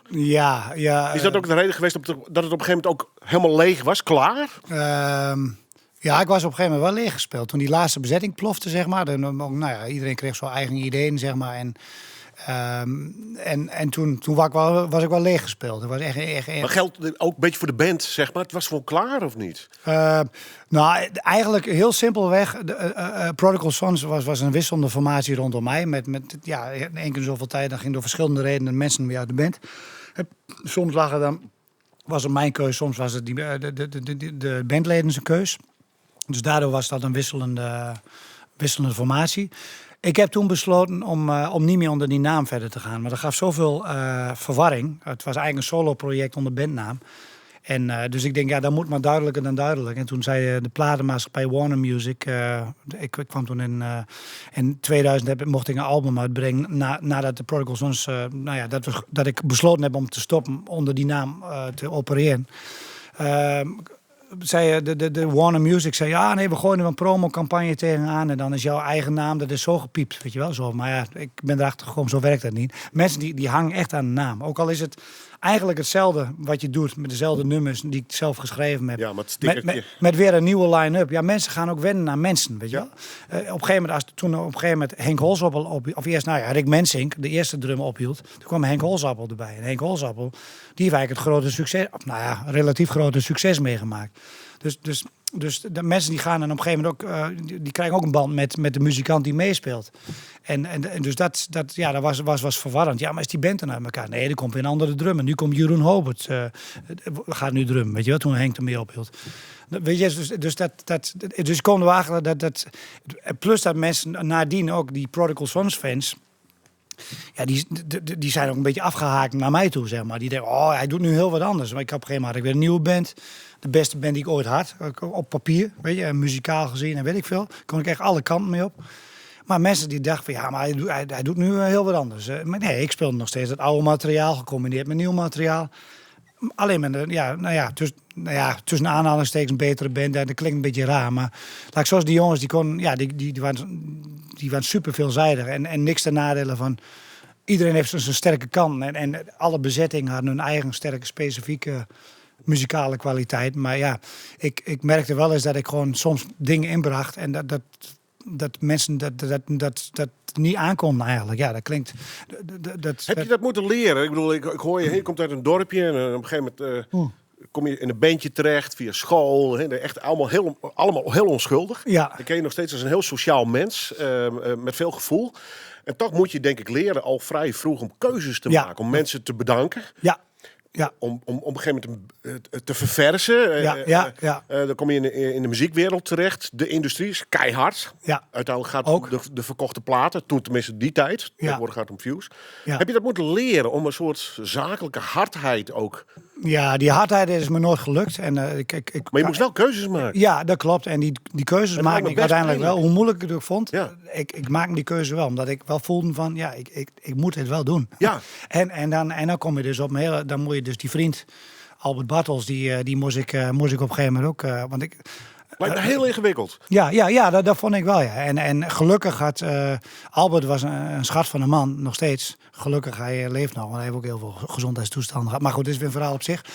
Ja. Is dat ook de reden geweest dat het op een gegeven moment ook helemaal leeg was? Klaar? Ik was op een gegeven moment wel leeg gespeeld. Toen die laatste bezetting plofte, zeg maar. Iedereen kreeg zo eigen ideeën, zeg maar. En toen was ik wel leeg gespeeld. Het was echt. Maar geldt ook een beetje voor de band, zeg maar? Het was wel klaar, of niet? Eigenlijk heel simpelweg. Prodigal Sons was een wisselende formatie rondom mij. Met één keer zoveel tijd. Dan ging door verschillende redenen mensen weer uit de band. Soms was het mijn keus, soms was het de bandleden zijn keus. Dus daardoor was dat een wisselende formatie. Ik heb toen besloten om niet meer onder die naam verder te gaan. Maar dat gaf zoveel verwarring. Het was eigenlijk een solo-project onder bandnaam. En dus ik denk, dat moet maar duidelijker dan duidelijk. En toen zei de platenmaatschappij Warner Music... ik kwam toen in 2000 mocht ik een album uitbrengen... nadat de Prodigal Sons... dat ik besloten heb om te stoppen onder die naam te opereren... De Warner Music zei, we gooien er een promocampagne tegenaan... en dan is jouw eigen naam, dat is zo gepiept, weet je wel. Zo. Maar ja, ik ben erachter gekomen, zo werkt dat niet. Mensen die hangen echt aan de naam. Ook al is het eigenlijk hetzelfde wat je doet met dezelfde nummers die ik zelf geschreven heb. Ja, maar het stickertje. Met weer een nieuwe line-up. Ja, mensen gaan ook wennen naar mensen, weet je wel. Op een gegeven moment Henk Holzappel of eerst, Rick Mensink, de eerste drum ophield. Toen kwam Henk Holzappel erbij. En Henk Holzappel, die heeft eigenlijk het grote succes, relatief grote succes meegemaakt. Dus de mensen die gaan en op een gegeven moment ook, die krijgen ook een band met de muzikant die meespeelt. En dus dat was verwarrend. Ja, maar is die band dan uit elkaar? Nee, er komt weer een andere drummer. Nu komt Jeroen Hobert, gaat nu drummen, weet je wel, toen Henk ermee ophield. Weet je, dus konden we achter dat plus dat mensen nadien ook die Prodigal Sons fans. Ja, die zijn ook een beetje afgehaakt naar mij toe, zeg maar. Die denken, hij doet nu heel wat anders. Maar op een gegeven moment had ik weer een nieuwe band. De beste band die ik ooit had. Op papier, weet je, muzikaal gezien en weet ik veel. Kon ik echt alle kanten mee op. Maar mensen die dachten van, ja, maar hij doet nu heel wat anders. Maar nee, ik speelde nog steeds het oude materiaal gecombineerd met nieuw materiaal. Alleen met tussen aanhalingstekens een betere band. Dat klinkt een beetje raar, maar laat ik zoals die jongens, die waren super veelzijdig en niks ten nadele van. Iedereen heeft zijn sterke kant en alle bezettingen hadden hun eigen sterke specifieke muzikale kwaliteit. Maar ja, ik merkte wel eens dat ik gewoon soms dingen inbracht en dat mensen dat niet aankonden eigenlijk. Ja, dat klinkt. Heb je dat moeten leren? Ik bedoel, ik hoor je komt uit een dorpje en op een gegeven moment kom je in een bandje terecht via school. Echt allemaal heel onschuldig. Ja. Dan ken je nog steeds als een heel sociaal mens met veel gevoel. En toch moet je denk ik leren al vrij vroeg om keuzes te maken, om mensen te bedanken. Ja. Ja. Om op een gegeven moment te verversen. Dan kom je in de muziekwereld terecht. De industrie is keihard. Ja. Uiteindelijk gaat het de verkochte platen, toen tenminste die tijd. Tegenwoordig gaat het om views. Ja. Heb je dat moeten leren om een soort zakelijke hardheid ook? Ja, die hardheid is me nooit gelukt. En, maar je moest wel keuzes maken. Ja, dat klopt. En die keuzes maakte ik uiteindelijk wel. Hoe moeilijk ik het ook vond. Ja. Ik maakte die keuze wel. Omdat ik wel voelde van, ja, ik moet het wel doen. Ja. En dan kom je dus op een hele... Dan moet je dus die vriend, Albert Bartels, die moest ik op een gegeven moment ook... want ik... Lijkt me heel ingewikkeld. Ja, dat vond ik wel, ja. En gelukkig had... Albert was een schat van een man, nog steeds. Gelukkig, hij leeft nog, want hij heeft ook heel veel gezondheidstoestanden gehad. Maar goed, dit is weer een verhaal op zich.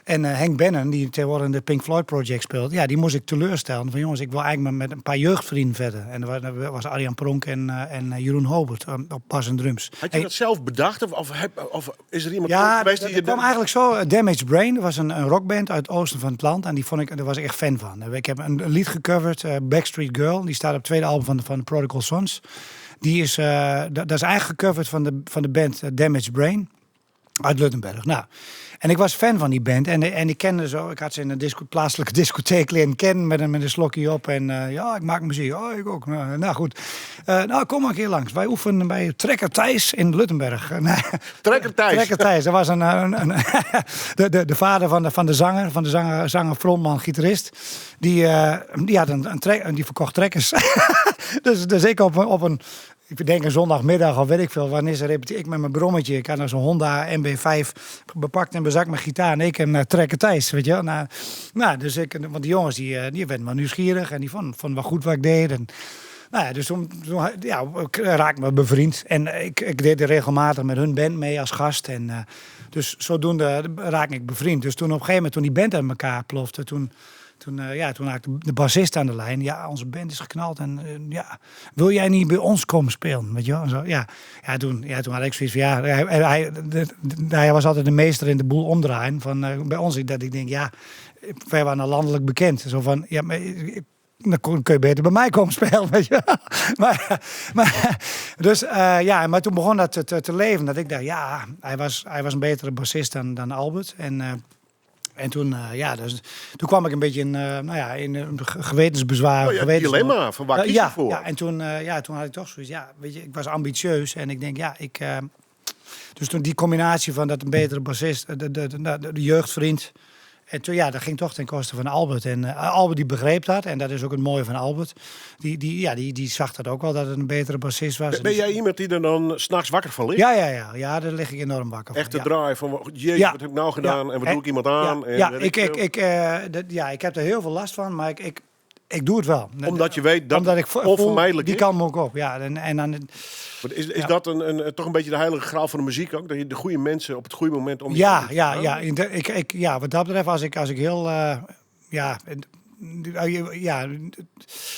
En Henk Bannon, die tegenwoordig in de Pink Floyd Project speelt... Ja, die moest ik teleurstellen. Van jongens, ik wil eigenlijk met een paar jeugdvrienden verder. En dat was Arjan Pronk en Jeroen Hobert op bas en drums. Had je dat zelf bedacht? Of is er iemand geweest die... Ja, dat kwam eigenlijk zo. Damaged Brain, dat was een rockband uit het oosten van het land. En daar was ik echt fan van. Ik heb een lied gecoverd, Backstreet Girl. Die staat op het tweede album van de Prodigal Sons. Die is, dat is eigenlijk gecoverd van de band Damaged Brain uit Luttenberg. Nou... En ik was fan van die band. En ik kende zo. Ik had ze in een plaatselijke discotheek leren kennen met een slokje op. En ik maak muziek. Oh, ik ook. Nou goed. Kom maar een keer langs. Wij oefenen bij Trekker Thijs in Luttenberg. Trekker Thijs. Trekker Thijs. Dat was de vader van de zanger, frontman, gitarist. Die had die verkocht trekkers. dus ik op een... Ik denk een zondagmiddag of weet ik veel. Wanneer ze repeteren. Ik met mijn brommetje. Ik had zo'n Honda MB5 bepakt en bezakt met gitaar. En ik hem Trekker Thijs, weet je wel. Dus want die jongens die werden maar nieuwsgierig. En die vonden wel goed wat ik deed. En, dus toen raakte me bevriend. En ik deed er regelmatig met hun band mee als gast. En dus zodoende raakte ik bevriend. Dus toen op een gegeven moment, toen die band uit elkaar plofte... Toen had ik de bassist aan de lijn. Ja, onze band is geknald. En wil jij niet bij ons komen spelen? Weet je wel? Zo, toen had ik zoiets van... hij was altijd de meester in de boel omdraaien. Van, bij ons, dat ik denk, wij waren landelijk bekend. Zo van, dan kun je beter bij mij komen spelen, weet je. Maar toen begon dat te leven. Dat ik dacht, hij was een betere bassist dan Albert. En toen, toen kwam ik een beetje in een gewetensbezwaar. Oh, ja, dilemma, van waar kies je voor? Ja, en toen had ik toch zoiets, weet je, ik was ambitieus. En ik denk, dus toen die combinatie van dat een betere bassist, de jeugdvriend... En toen, dat ging toch ten koste van Albert. En Albert die begreep dat. En dat is ook het mooie van Albert. Die zag dat ook wel, dat het een betere bassist was. Ben jij iemand die er dan 's nachts wakker van ligt? Ja, daar lig ik enorm wakker van. Echt de draai van, wat heb ik nou gedaan? En wat doe ik iemand aan? Ik heb er heel veel last van. Maar Ik doe het wel. Omdat je weet dat Omdat ik het onvermijdelijk die is? kant moet ik op. Ja, en dan... Maar is dat toch een beetje de heilige graal van de muziek ook? Dat je de goede mensen op het goede moment om je heen hebt? Ja, wat dat betreft, als ik heel...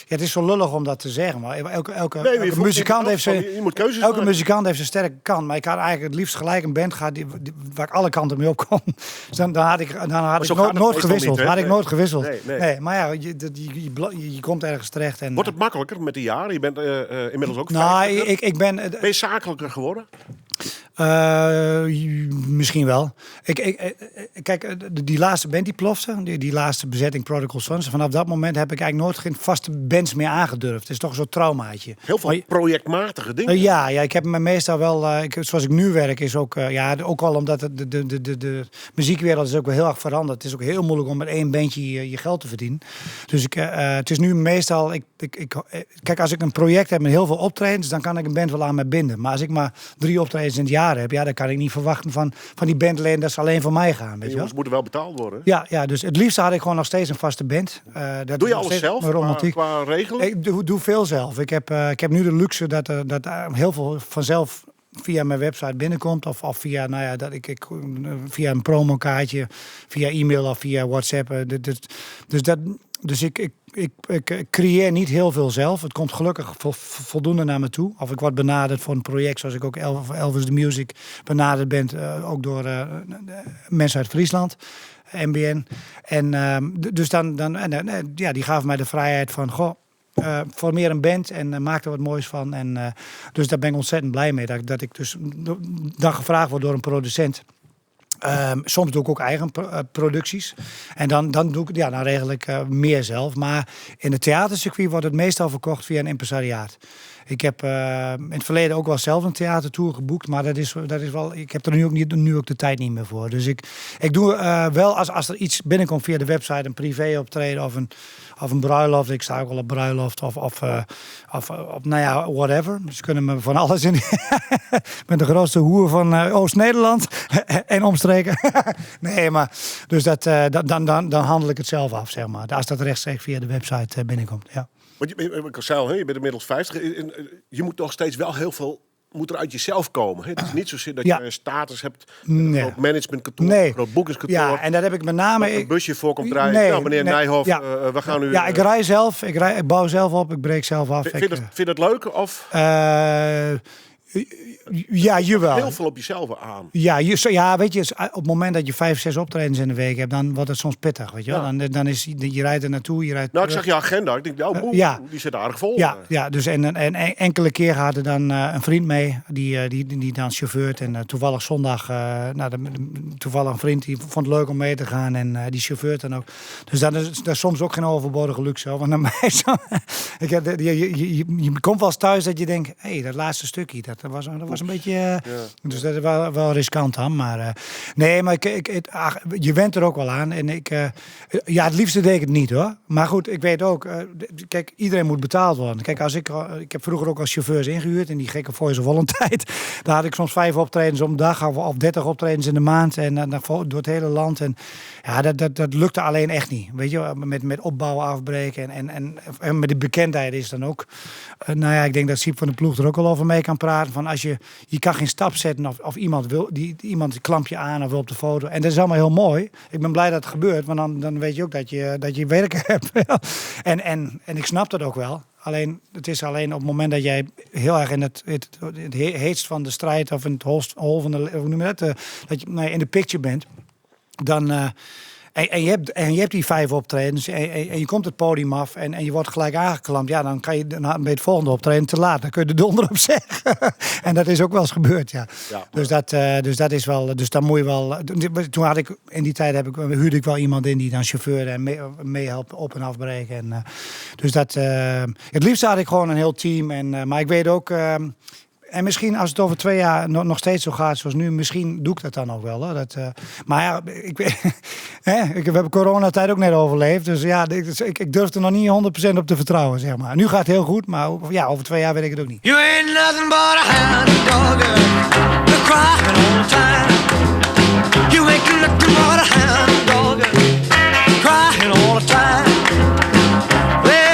het is zo lullig om dat te zeggen, maar elke muzikant heeft je moet keuzes elke maken. muzikant heeft zijn sterke kant, maar ik had eigenlijk het liefst gelijk een band gehad waar ik alle kanten mee op kon. Dus dan had ik zo gaat nooit het gewisseld. meestal niet, hè? Nooit gewisseld. Nee. Maar ja, je komt ergens terecht. En, Wordt het makkelijker met de jaren? Je bent inmiddels ook nou, 50. ben Ben je zakelijker geworden? Misschien wel. Kijk, die laatste band die plofte, die laatste bezetting Prodigal Sons. Vanaf dat moment heb ik eigenlijk nooit geen vaste bands meer aangedurfd. Het is toch zo'n traumaatje. Heel veel projectmatige dingen. Ja, ik heb me meestal wel, zoals ik nu werk, is ook, ook al omdat de muziekwereld is ook wel heel erg veranderd. Het is ook heel moeilijk om met één bandje je geld te verdienen. Dus het is nu meestal, kijk, als ik een project heb met heel veel optredens, dan kan ik een band wel aan me binden. Maar als ik maar 3 optredens in het jaar heb, dan kan ik niet verwachten van die bandleden dat ze alleen voor mij gaan. Weet Die je wel? jongens moeten wel betaald worden. Ja, dus het liefste had ik gewoon nog steeds een vaste band. Doe je alles zelf qua regelen? Ik doe veel zelf. Ik heb nu de luxe dat heel veel vanzelf via mijn website binnenkomt. Of via, dat ik via een promokaartje, via e-mail of via WhatsApp. Dus ik creëer niet heel veel zelf. Het komt gelukkig voldoende naar me toe. Of ik word benaderd voor een project zoals ik ook Elvis the Music benaderd ben. Ook door mensen uit Friesland. MBN. En dus die gaven mij de vrijheid van... formeer een band en maak er wat moois van. En, dus daar ben ik ontzettend blij mee. Dat ik dus dan gevraagd word door een producent. Soms doe ik ook eigen producties. En dan doe ik, dan regel ik meer zelf. Maar in het theatercircuit wordt het meestal verkocht via een impresariaat. Ik heb in het verleden ook wel zelf een theatertour geboekt. Maar dat is wel. Ik heb er nu ook de tijd niet meer voor. Dus ik doe wel als er iets binnenkomt via de website, een privé optreden of een bruiloft. Ik sta ook al op bruiloft of whatever. Dus ze kunnen me van alles in. Met de grootste hoer van Oost-Nederland en omstreken. Nee, maar dus dan handel ik het zelf af, zeg maar. Als dat rechtstreeks via de website binnenkomt, ja. Want je bent inmiddels 50. Je moet nog steeds wel heel veel... Moet er uit jezelf komen. Hè? Het is niet zozeer dat je een status hebt. Een groot managementkantoor, een groot boekingskantoor. Ja, en dat heb ik met name... een busje voor komt draaien. Meneer Nijhoff, we gaan nu... Ja, ik rij zelf. Ik bouw zelf op. Ik breek zelf af. Vind je het leuk? Of... Ja, jawel. Heel veel op jezelf aan. Ja, weet je, op het moment dat je 5, 6 optredens in de week hebt, dan wordt het soms pittig, weet je wel. Dan is je rijdt er naartoe, je rijdt. Nou, ik zag je agenda. Ik denk, die zit aardig vol. Ja, dus en enkele keer gaat er dan een vriend mee die dan chauffeurt en toevallig zondag, toevallig een vriend die vond het leuk om mee te gaan en die chauffeurt dan ook. Dus dat is soms ook geen overbodige luxe, hoor. Want naar mij je komt wel eens thuis dat je denkt, hé, dat laatste stukje, dat was een beetje... Dus dat is wel riskant dan. Maar nee, maar je went er ook wel aan. En het liefste deed ik het niet, hoor. Maar goed, ik weet ook... kijk, iedereen moet betaald worden. Kijk, ik heb vroeger ook als chauffeurs ingehuurd. In die gekke Voice of Holland tijd. Daar had ik soms 5 optredens op een dag. Of 30 optredens in de maand. En dan door het hele land. En ja, dat lukte alleen echt niet. Weet je, met opbouwen, afbreken. En met de bekendheid is dan ook... ik denk dat Siep van de Ploeg er ook al over mee kan praten. Van als je kan geen stap zetten of iemand wil, iemand klampt je aan of wil op de foto. En dat is allemaal heel mooi. Ik ben blij dat het gebeurt, want dan weet je ook dat je werk hebt. En ik snap dat ook wel. Alleen, het is alleen op het moment dat jij heel erg in het heetst van de strijd of in het hol van de, hoe noem je dat je in de picture bent, dan... En je hebt die 5 optredens en je komt het podium af en je wordt gelijk aangeklampt. Ja, dan kan je bij het volgende optreden te laat. Dan kun je de donder op zeggen. En dat is ook wel eens gebeurd, ja. Dus dat is wel... Dus dan moet je wel... Toen had ik... In die tijd huurde ik wel iemand in die dan chauffeurde en meehelpt op- en afbreken. En, dus dat... het liefst had ik gewoon een heel team. Maar ik weet ook... En misschien als het over 2 jaar nog steeds zo gaat zoals nu, misschien doe ik dat dan ook wel. Hoor. Maar ja, we hebben coronatijd ook net overleefd. Dus ja, ik durf er nog niet 100% op te vertrouwen, zeg maar. Nu gaat het heel goed, maar ja, over 2 jaar weet ik het ook niet. You ain't nothing but a hound dog, you're crying all the time. You ain't nothing but a hound dog, crying all the time. Well,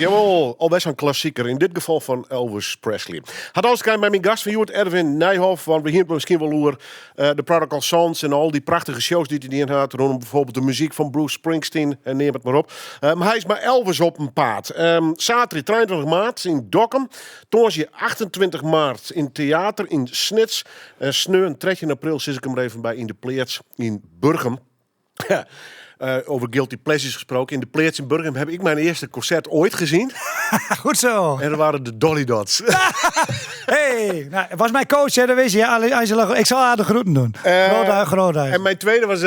Jawel, al best een klassieker. In dit geval van Elvis Presley. Had alles bij mijn gast van Joert Erwin Nijhoff. Want we hier misschien wel over de Prodigal Sons en al die prachtige shows die hij in had. Rondom bijvoorbeeld de muziek van Bruce Springsteen en neem het maar op. Maar hij is maar Elvis op een paard. Zaterdag 23 maart in Dokkum. Toonsje 28 maart in theater in Snits. Sneu en 13 april zit ik hem er even bij in de Pleerts in Burgum. Over Guilty Pleasures gesproken. In de Pleerts in Burgum heb ik mijn eerste concert ooit gezien. Goed zo. En dat waren de Dolly Dots. Hey, nou, het was mijn coach, hè, dat wist je. Angela, ik zal haar de groeten doen. Groot uit. En mijn tweede was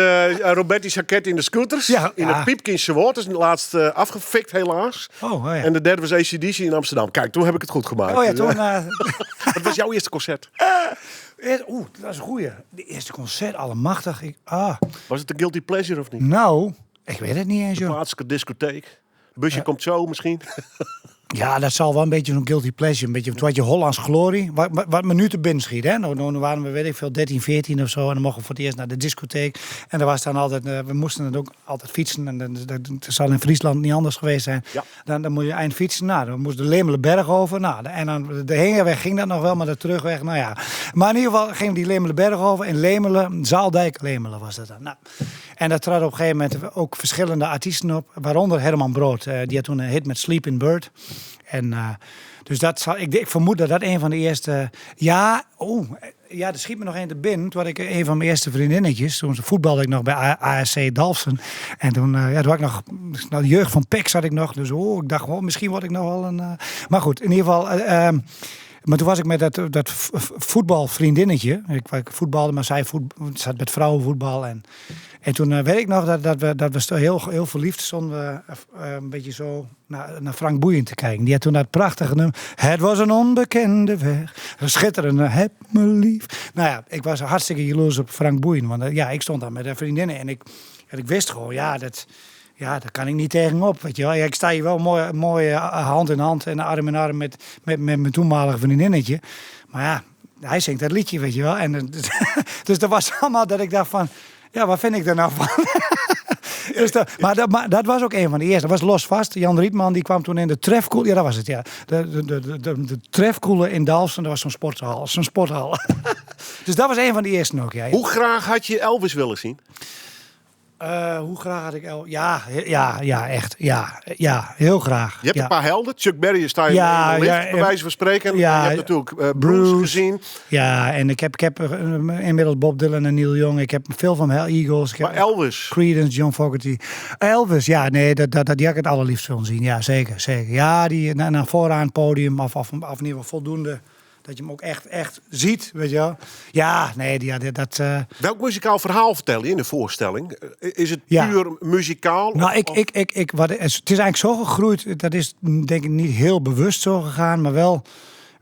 Roberti Jacquet in de Scooters. Ja, in de ja. Piepkindse Woord. Dat is laatst afgefikt helaas. Oh, ja. En de derde was AC/DC in Amsterdam. Kijk, toen heb ik het goed gemaakt. Oh ja, toen... Wat was jouw eerste concert? dat is een goeie. De eerste concert, allemachtig. Was het de Guilty Pleasure of niet? Nou, ik weet het niet eens, joh. Plaatselijke discotheek. Busje komt zo misschien. Ja, dat zal wel een beetje zo'n guilty pleasure. Een beetje wat je Hollands glorie. Wat me nu te binnen schiet. Hè? Nou waren we, weet ik veel, 13, 14 of zo. En dan mochten we voor het eerst naar de discotheek. En er was dan altijd, we moesten het ook altijd fietsen. En dat zal in Friesland niet anders geweest zijn. Ja. Dan moet je eind fietsen. Nou, dan moest de Lemelenberg over. Nou, en dan de heenweg ging dat nog wel, maar de terugweg, nou ja. Maar in ieder geval gingen die Lemelenberg over. In Lemelen, Zaaldijk, Lemelen was dat dan. Nou. En daar trad op een gegeven moment ook verschillende artiesten op. Waaronder Herman Brood. Die had toen een hit met Sleeping Bird. En dus ik vermoed dat een van de eerste... Ja, er schiet me nog één te binnen. Toen had ik een van mijn eerste vriendinnetjes. Toen voetbalde ik nog bij ASC Dalfsen. En toen had ik nog... de jeugd van PEC zat ik nog. Dus ik dacht, misschien word ik nog wel een... Maar goed, in ieder geval... maar toen was ik met dat voetbalvriendinnetje. Ik voetbalde, maar zij zat met vrouwenvoetbal. En toen weet ik nog dat we heel verliefd stonden. Een beetje zo naar Frank Boeien te kijken. Die had toen dat prachtige nummer. Het was een onbekende weg. Een schitterende, heb me lief. Nou ja, ik was hartstikke jaloers op Frank Boeien. Want ik stond daar met vriendinnen. En ik wist gewoon, daar kan ik niet tegenop, weet je wel. Ja, ik sta hier wel mooi hand in hand en arm in arm met mijn toenmalige vriendinnetje. Maar ja, hij zingt dat liedje, weet je wel. En, dus dat was allemaal dat ik dacht van... Ja, wat vind ik er nou van? Dus maar dat was ook een van de eerste. Dat was Los Vast. Jan Rietman die kwam toen in de Trefkoele. Ja, dat was het, ja. De Trefkoele in Dalfsen. Dat was zo'n sporthal. Dus dat was een van de eerste ook, ja. Hoe graag had je Elvis willen zien? Hoe graag had ik Elvis? Ja, echt. Ja, heel graag. Je hebt een paar helden. Chuck Berry sta je in de lift, bij wijze van spreken. Je hebt natuurlijk Bruce gezien. Ja, en ik heb inmiddels Bob Dylan en Neil Young. Ik heb veel van Eagles. Maar Elvis? Creedence, John Fogerty. Elvis, ja, nee, die had ik het allerliefst willen zien. Ja, zeker. Ja, die naar vooraan het podium of in ieder geval voldoende... Dat je hem ook echt ziet, weet je wel. Ja, nee, dat... Welk muzikaal verhaal vertel je in de voorstelling? Is het puur muzikaal? Nou, het is eigenlijk zo gegroeid. Dat is denk ik niet heel bewust zo gegaan. Maar wel,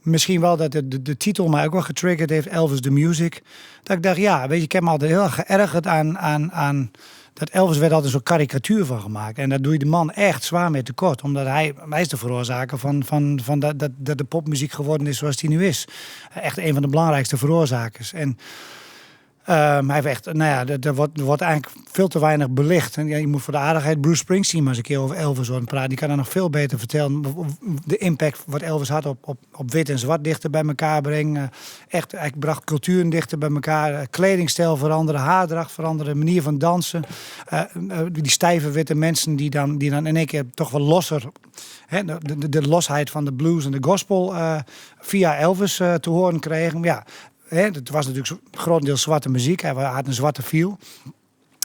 misschien wel dat de titel mij ook wel getriggerd heeft. Elvis the Music. Dat ik dacht, ja, weet je, ik heb me altijd heel erg geërgerd aan dat Elvis werd altijd zo'n karikatuur van gemaakt. En daar doe je de man echt zwaar mee tekort. Omdat hij is de veroorzaker van dat de popmuziek geworden is zoals die nu is. Echt een van de belangrijkste veroorzakers. En hij heeft echt, er wordt eigenlijk veel te weinig belicht. En je moet voor de aardigheid Bruce Springsteen maar eens een keer over Elvis horen praten. Die kan er nog veel beter vertellen. De impact wat Elvis had op wit en zwart dichter bij elkaar brengen. Echt, hij bracht culturen dichter bij elkaar. Kledingstijl veranderen, haardracht veranderen, manier van dansen. Die stijve witte mensen die dan in één keer toch wel losser... De losheid van de blues en de gospel via Elvis te horen kregen. Ja. Het was natuurlijk grotendeels zwarte muziek. Hij had een zwarte feel.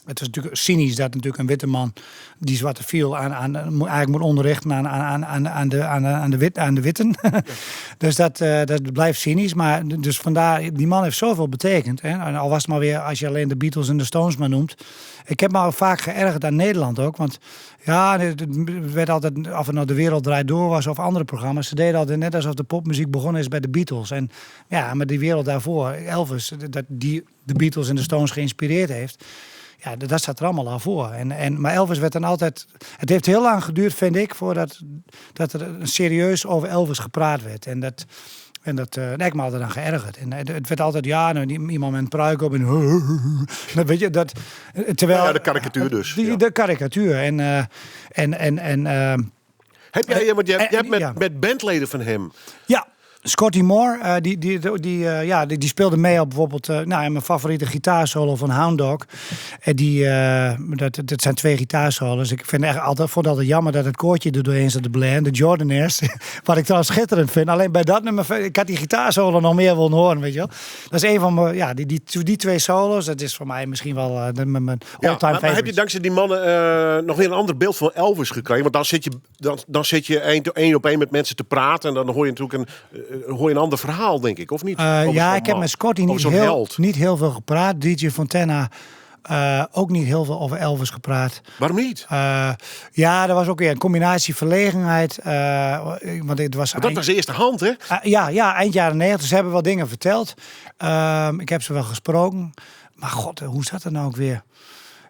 Het was natuurlijk cynisch dat natuurlijk een witte man die zwarte feel eigenlijk moet onderrichten aan de witten. Ja. Dus dat blijft cynisch. Maar dus vandaar, die man heeft zoveel betekend. Hè? En al was het maar weer, als je alleen de Beatles en de Stones maar noemt. Ik heb me al vaak geërgerd aan Nederland ook. Want ja, het werd altijd, of het nou De Wereld Draait Door was of andere programma's. Ze deden altijd net alsof de popmuziek begonnen is bij de Beatles. En ja, maar die wereld daarvoor, Elvis, die de Beatles en de Stones geïnspireerd heeft. Ja, dat staat er allemaal al voor. Maar Elvis werd dan altijd... Het heeft heel lang geduurd, vind ik, voordat er serieus over Elvis gepraat werd. En dat heb ik me altijd aan geërgerd. En het werd altijd, iemand met een pruik op en... weet je, terwijl... Ja, de karikatuur dus. De karikatuur. Heb jij, want je hebt ja. met bandleden van hem. Ja, Scotty Moore, die speelde mee op bijvoorbeeld in mijn favoriete gitaarsolo van Hound Dog. Dat zijn 2 gitaarsolos. Ik vond het altijd jammer dat het koortje er doorheen zat te blaren. De Jordanaires, wat ik trouwens schitterend vind. Alleen bij dat nummer, ik had die gitaarsolo nog meer willen horen, weet je wel. Dat is een van mijn, die 2 solos, dat is voor mij misschien wel mijn all-time favorite. Maar heb je dankzij die mannen nog weer een ander beeld van Elvis gekregen? Want dan zit je één op één met mensen te praten en dan hoor je natuurlijk een ander verhaal, denk ik, of niet? Ik heb met Scotty niet heel veel gepraat. DJ Fontana ook niet heel veel over Elvis gepraat. Waarom niet? Er was ook weer een combinatie verlegenheid. Want het was dat was eerste hand, hè? Eind jaren 90. Ze hebben wel dingen verteld. Ik heb ze wel gesproken. Maar god, hoe zat het nou ook weer?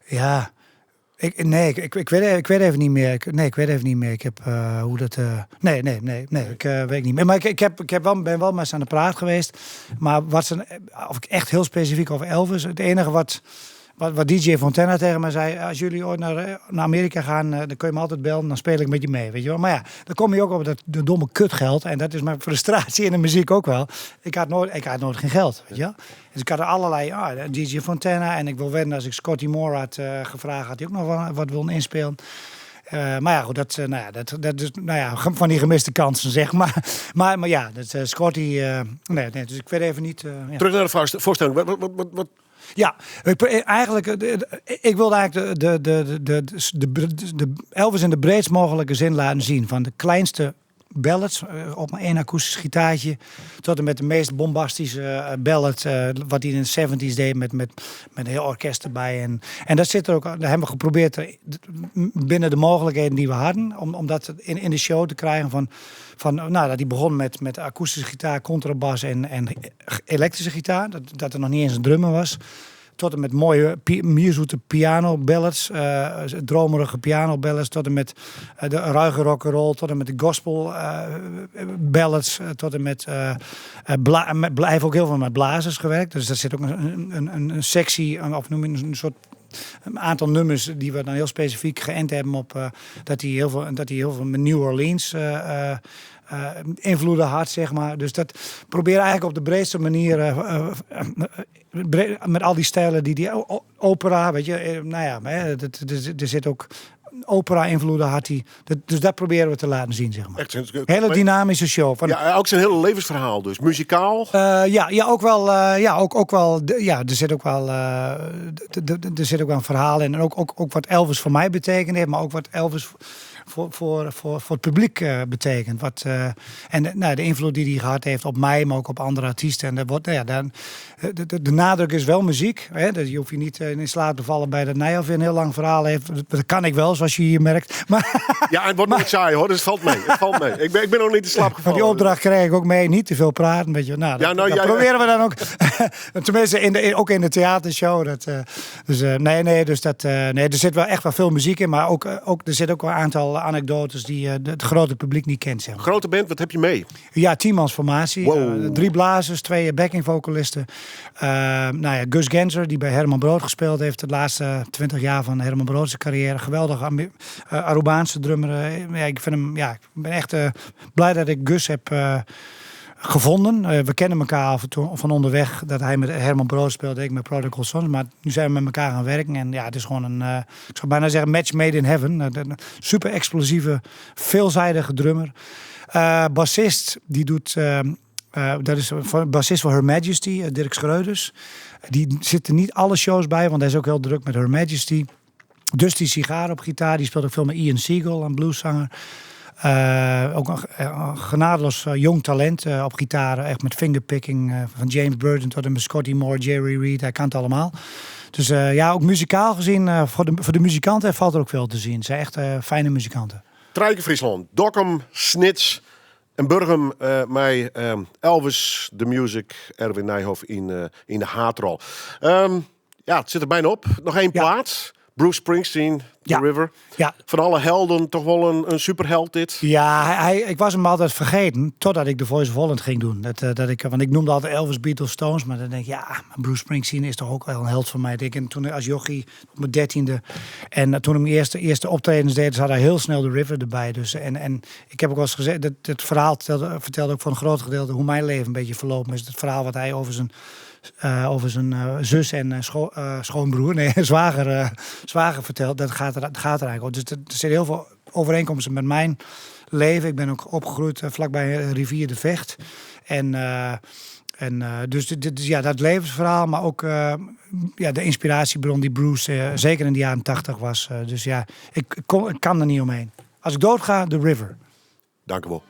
Ja... Ik weet even niet meer. Ik weet even niet meer. Ik heb hoe dat. Nee. Ik weet niet meer. Maar ben wel met ze aan de praat geweest. Maar of ik echt heel specifiek over Elvis. Het enige wat DJ Fontana tegen mij zei. Als jullie ooit naar Amerika gaan, dan kun je me altijd bellen. Dan speel ik met je mee. Weet je wel. Maar ja, dan kom je ook op dat de domme kutgeld. En dat is mijn frustratie in de muziek ook wel. Ik had nooit geen geld. Weet je wel. Dus ik had er allerlei, DJ Fontana. En ik wil wedden, als ik Scotty Moore had gevraagd, had hij ook nog wat willen inspelen. Maar ja, goed, dat is van die gemiste kansen, zeg maar. Maar ja, dat Scotty... dus ik weet even niet... Terug naar de voorstelling. Wat? Ja, ik wilde eigenlijk de Elvis in de breedst mogelijke zin laten zien. Van de kleinste ballads op maar 1 akoestisch gitaartje tot en met de meest bombastische ballad wat hij in de 70s deed met een heel orkest erbij. En dat zit er ook. Daar hebben we geprobeerd binnen de mogelijkheden die we hadden om dat in de show te krijgen dat hij begon met akoestische gitaar, contrabas en elektrische gitaar. Dat er nog niet eens een drummer was. Tot en met mooie mierzoete piano ballads, dromerige piano ballads, tot en met de ruige rock'n'roll, tot en met de gospel ballads, tot en met hij heeft ook heel veel met blazers gewerkt. Dus daar zit ook een sectie, of noem je een soort een aantal nummers die we dan heel specifiek geënt hebben op dat hij heel veel met New Orleans invloeden had, zeg maar. Dus dat probeer eigenlijk op de breedste manier met al die stijlen die opera, weet je, er zit ook opera-invloeden had hij. Dus dat proberen we te laten zien, zeg maar. Echt, hele dynamische show. Ook zijn hele levensverhaal dus. Muzikaal? Ook wel. Er zit ook wel een verhaal in. En ook wat Elvis voor mij betekend heeft, maar ook wat Elvis voor het publiek betekent. De invloed die hij gehad heeft op mij, maar ook op andere artiesten. En dat wordt, de nadruk is wel muziek. Hè? Je hoeft je niet in slaap te vallen bij dat Nijhoff een heel lang verhaal heeft. Dat kan ik wel, zoals je hier merkt. Maar, ja, het wordt nooit saai hoor, dus het valt mee. Ik ben nog niet in slaap gevallen. Van die opdracht krijg ik ook mee, niet te veel praten. Weet je. Nou, dat proberen we dan ook. Tenminste, ook in de theatershow. Er zit wel echt wel veel muziek in, maar ook er zit ook wel een aantal anekdotes die het grote publiek niet kent. Zeg maar. Grote band, wat heb je mee? Ja, 10-mans formatie. Wow. 3 blazers, 2 backingvocalisten. Gus Genzer, die bij Herman Brood gespeeld heeft de laatste 20 jaar van Herman Brood's carrière. Geweldig Arubaanse drummer. Ik ben echt blij dat ik Gus heb gevonden. We kennen elkaar af en toe van onderweg dat hij met Herman Brood speelde, ik met Prodigal Sons. Maar nu zijn we met elkaar gaan werken. En ja, het is gewoon een, ik zou bijna zeggen, match made in heaven. Een super explosieve, veelzijdige drummer. Bassist, die doet... dat is bassist voor Her Majesty, Dirk Schreuders. Die zitten niet alle shows bij, want hij is ook heel druk met Her Majesty. Dusty Cigar op gitaar, die speelt ook veel met Ian Siegel, een blueszanger. Ook een genadeloos jong talent op gitaar, echt met fingerpicking van James Burton tot en met Scotty Moore, Jerry Reed, hij kan het allemaal. Dus ook muzikaal gezien, voor de muzikanten valt er ook veel te zien. Het zijn echt fijne muzikanten. Trijke Friesland, Dokkum, Snits en Burgum met Elvis, The Music, Erwin Nijhoff in de haatrol. Het zit er bijna op. Nog 1 plaat. Bruce Springsteen, The Ja. River. Ja. Van alle helden toch wel een superheld dit. Ja, ik was hem altijd vergeten totdat ik The Voice of Holland ging doen. Want ik noemde altijd Elvis, Beatles, Stones. Maar dan denk ik, ja, Bruce Springsteen is toch ook wel een held van mij. En toen als jochie op mijn 13e en toen ik mijn eerste optredens deed, zat hij heel snel The River erbij. Dus, en ik heb ook wel eens gezegd, het verhaal vertelde ook voor een groot gedeelte hoe mijn leven een beetje verlopen is. Het verhaal wat hij over zijn zus en schoonbroer, zwager vertelt, dat gaat er eigenlijk om. Dus er zitten heel veel overeenkomsten met mijn leven. Ik ben ook opgegroeid vlakbij rivier de Vecht. Dus dat levensverhaal, maar ook de inspiratiebron die Bruce zeker in de jaren 80 was. Dus ja, ik kan er niet omheen. Als ik doodga, The River. Dank u wel.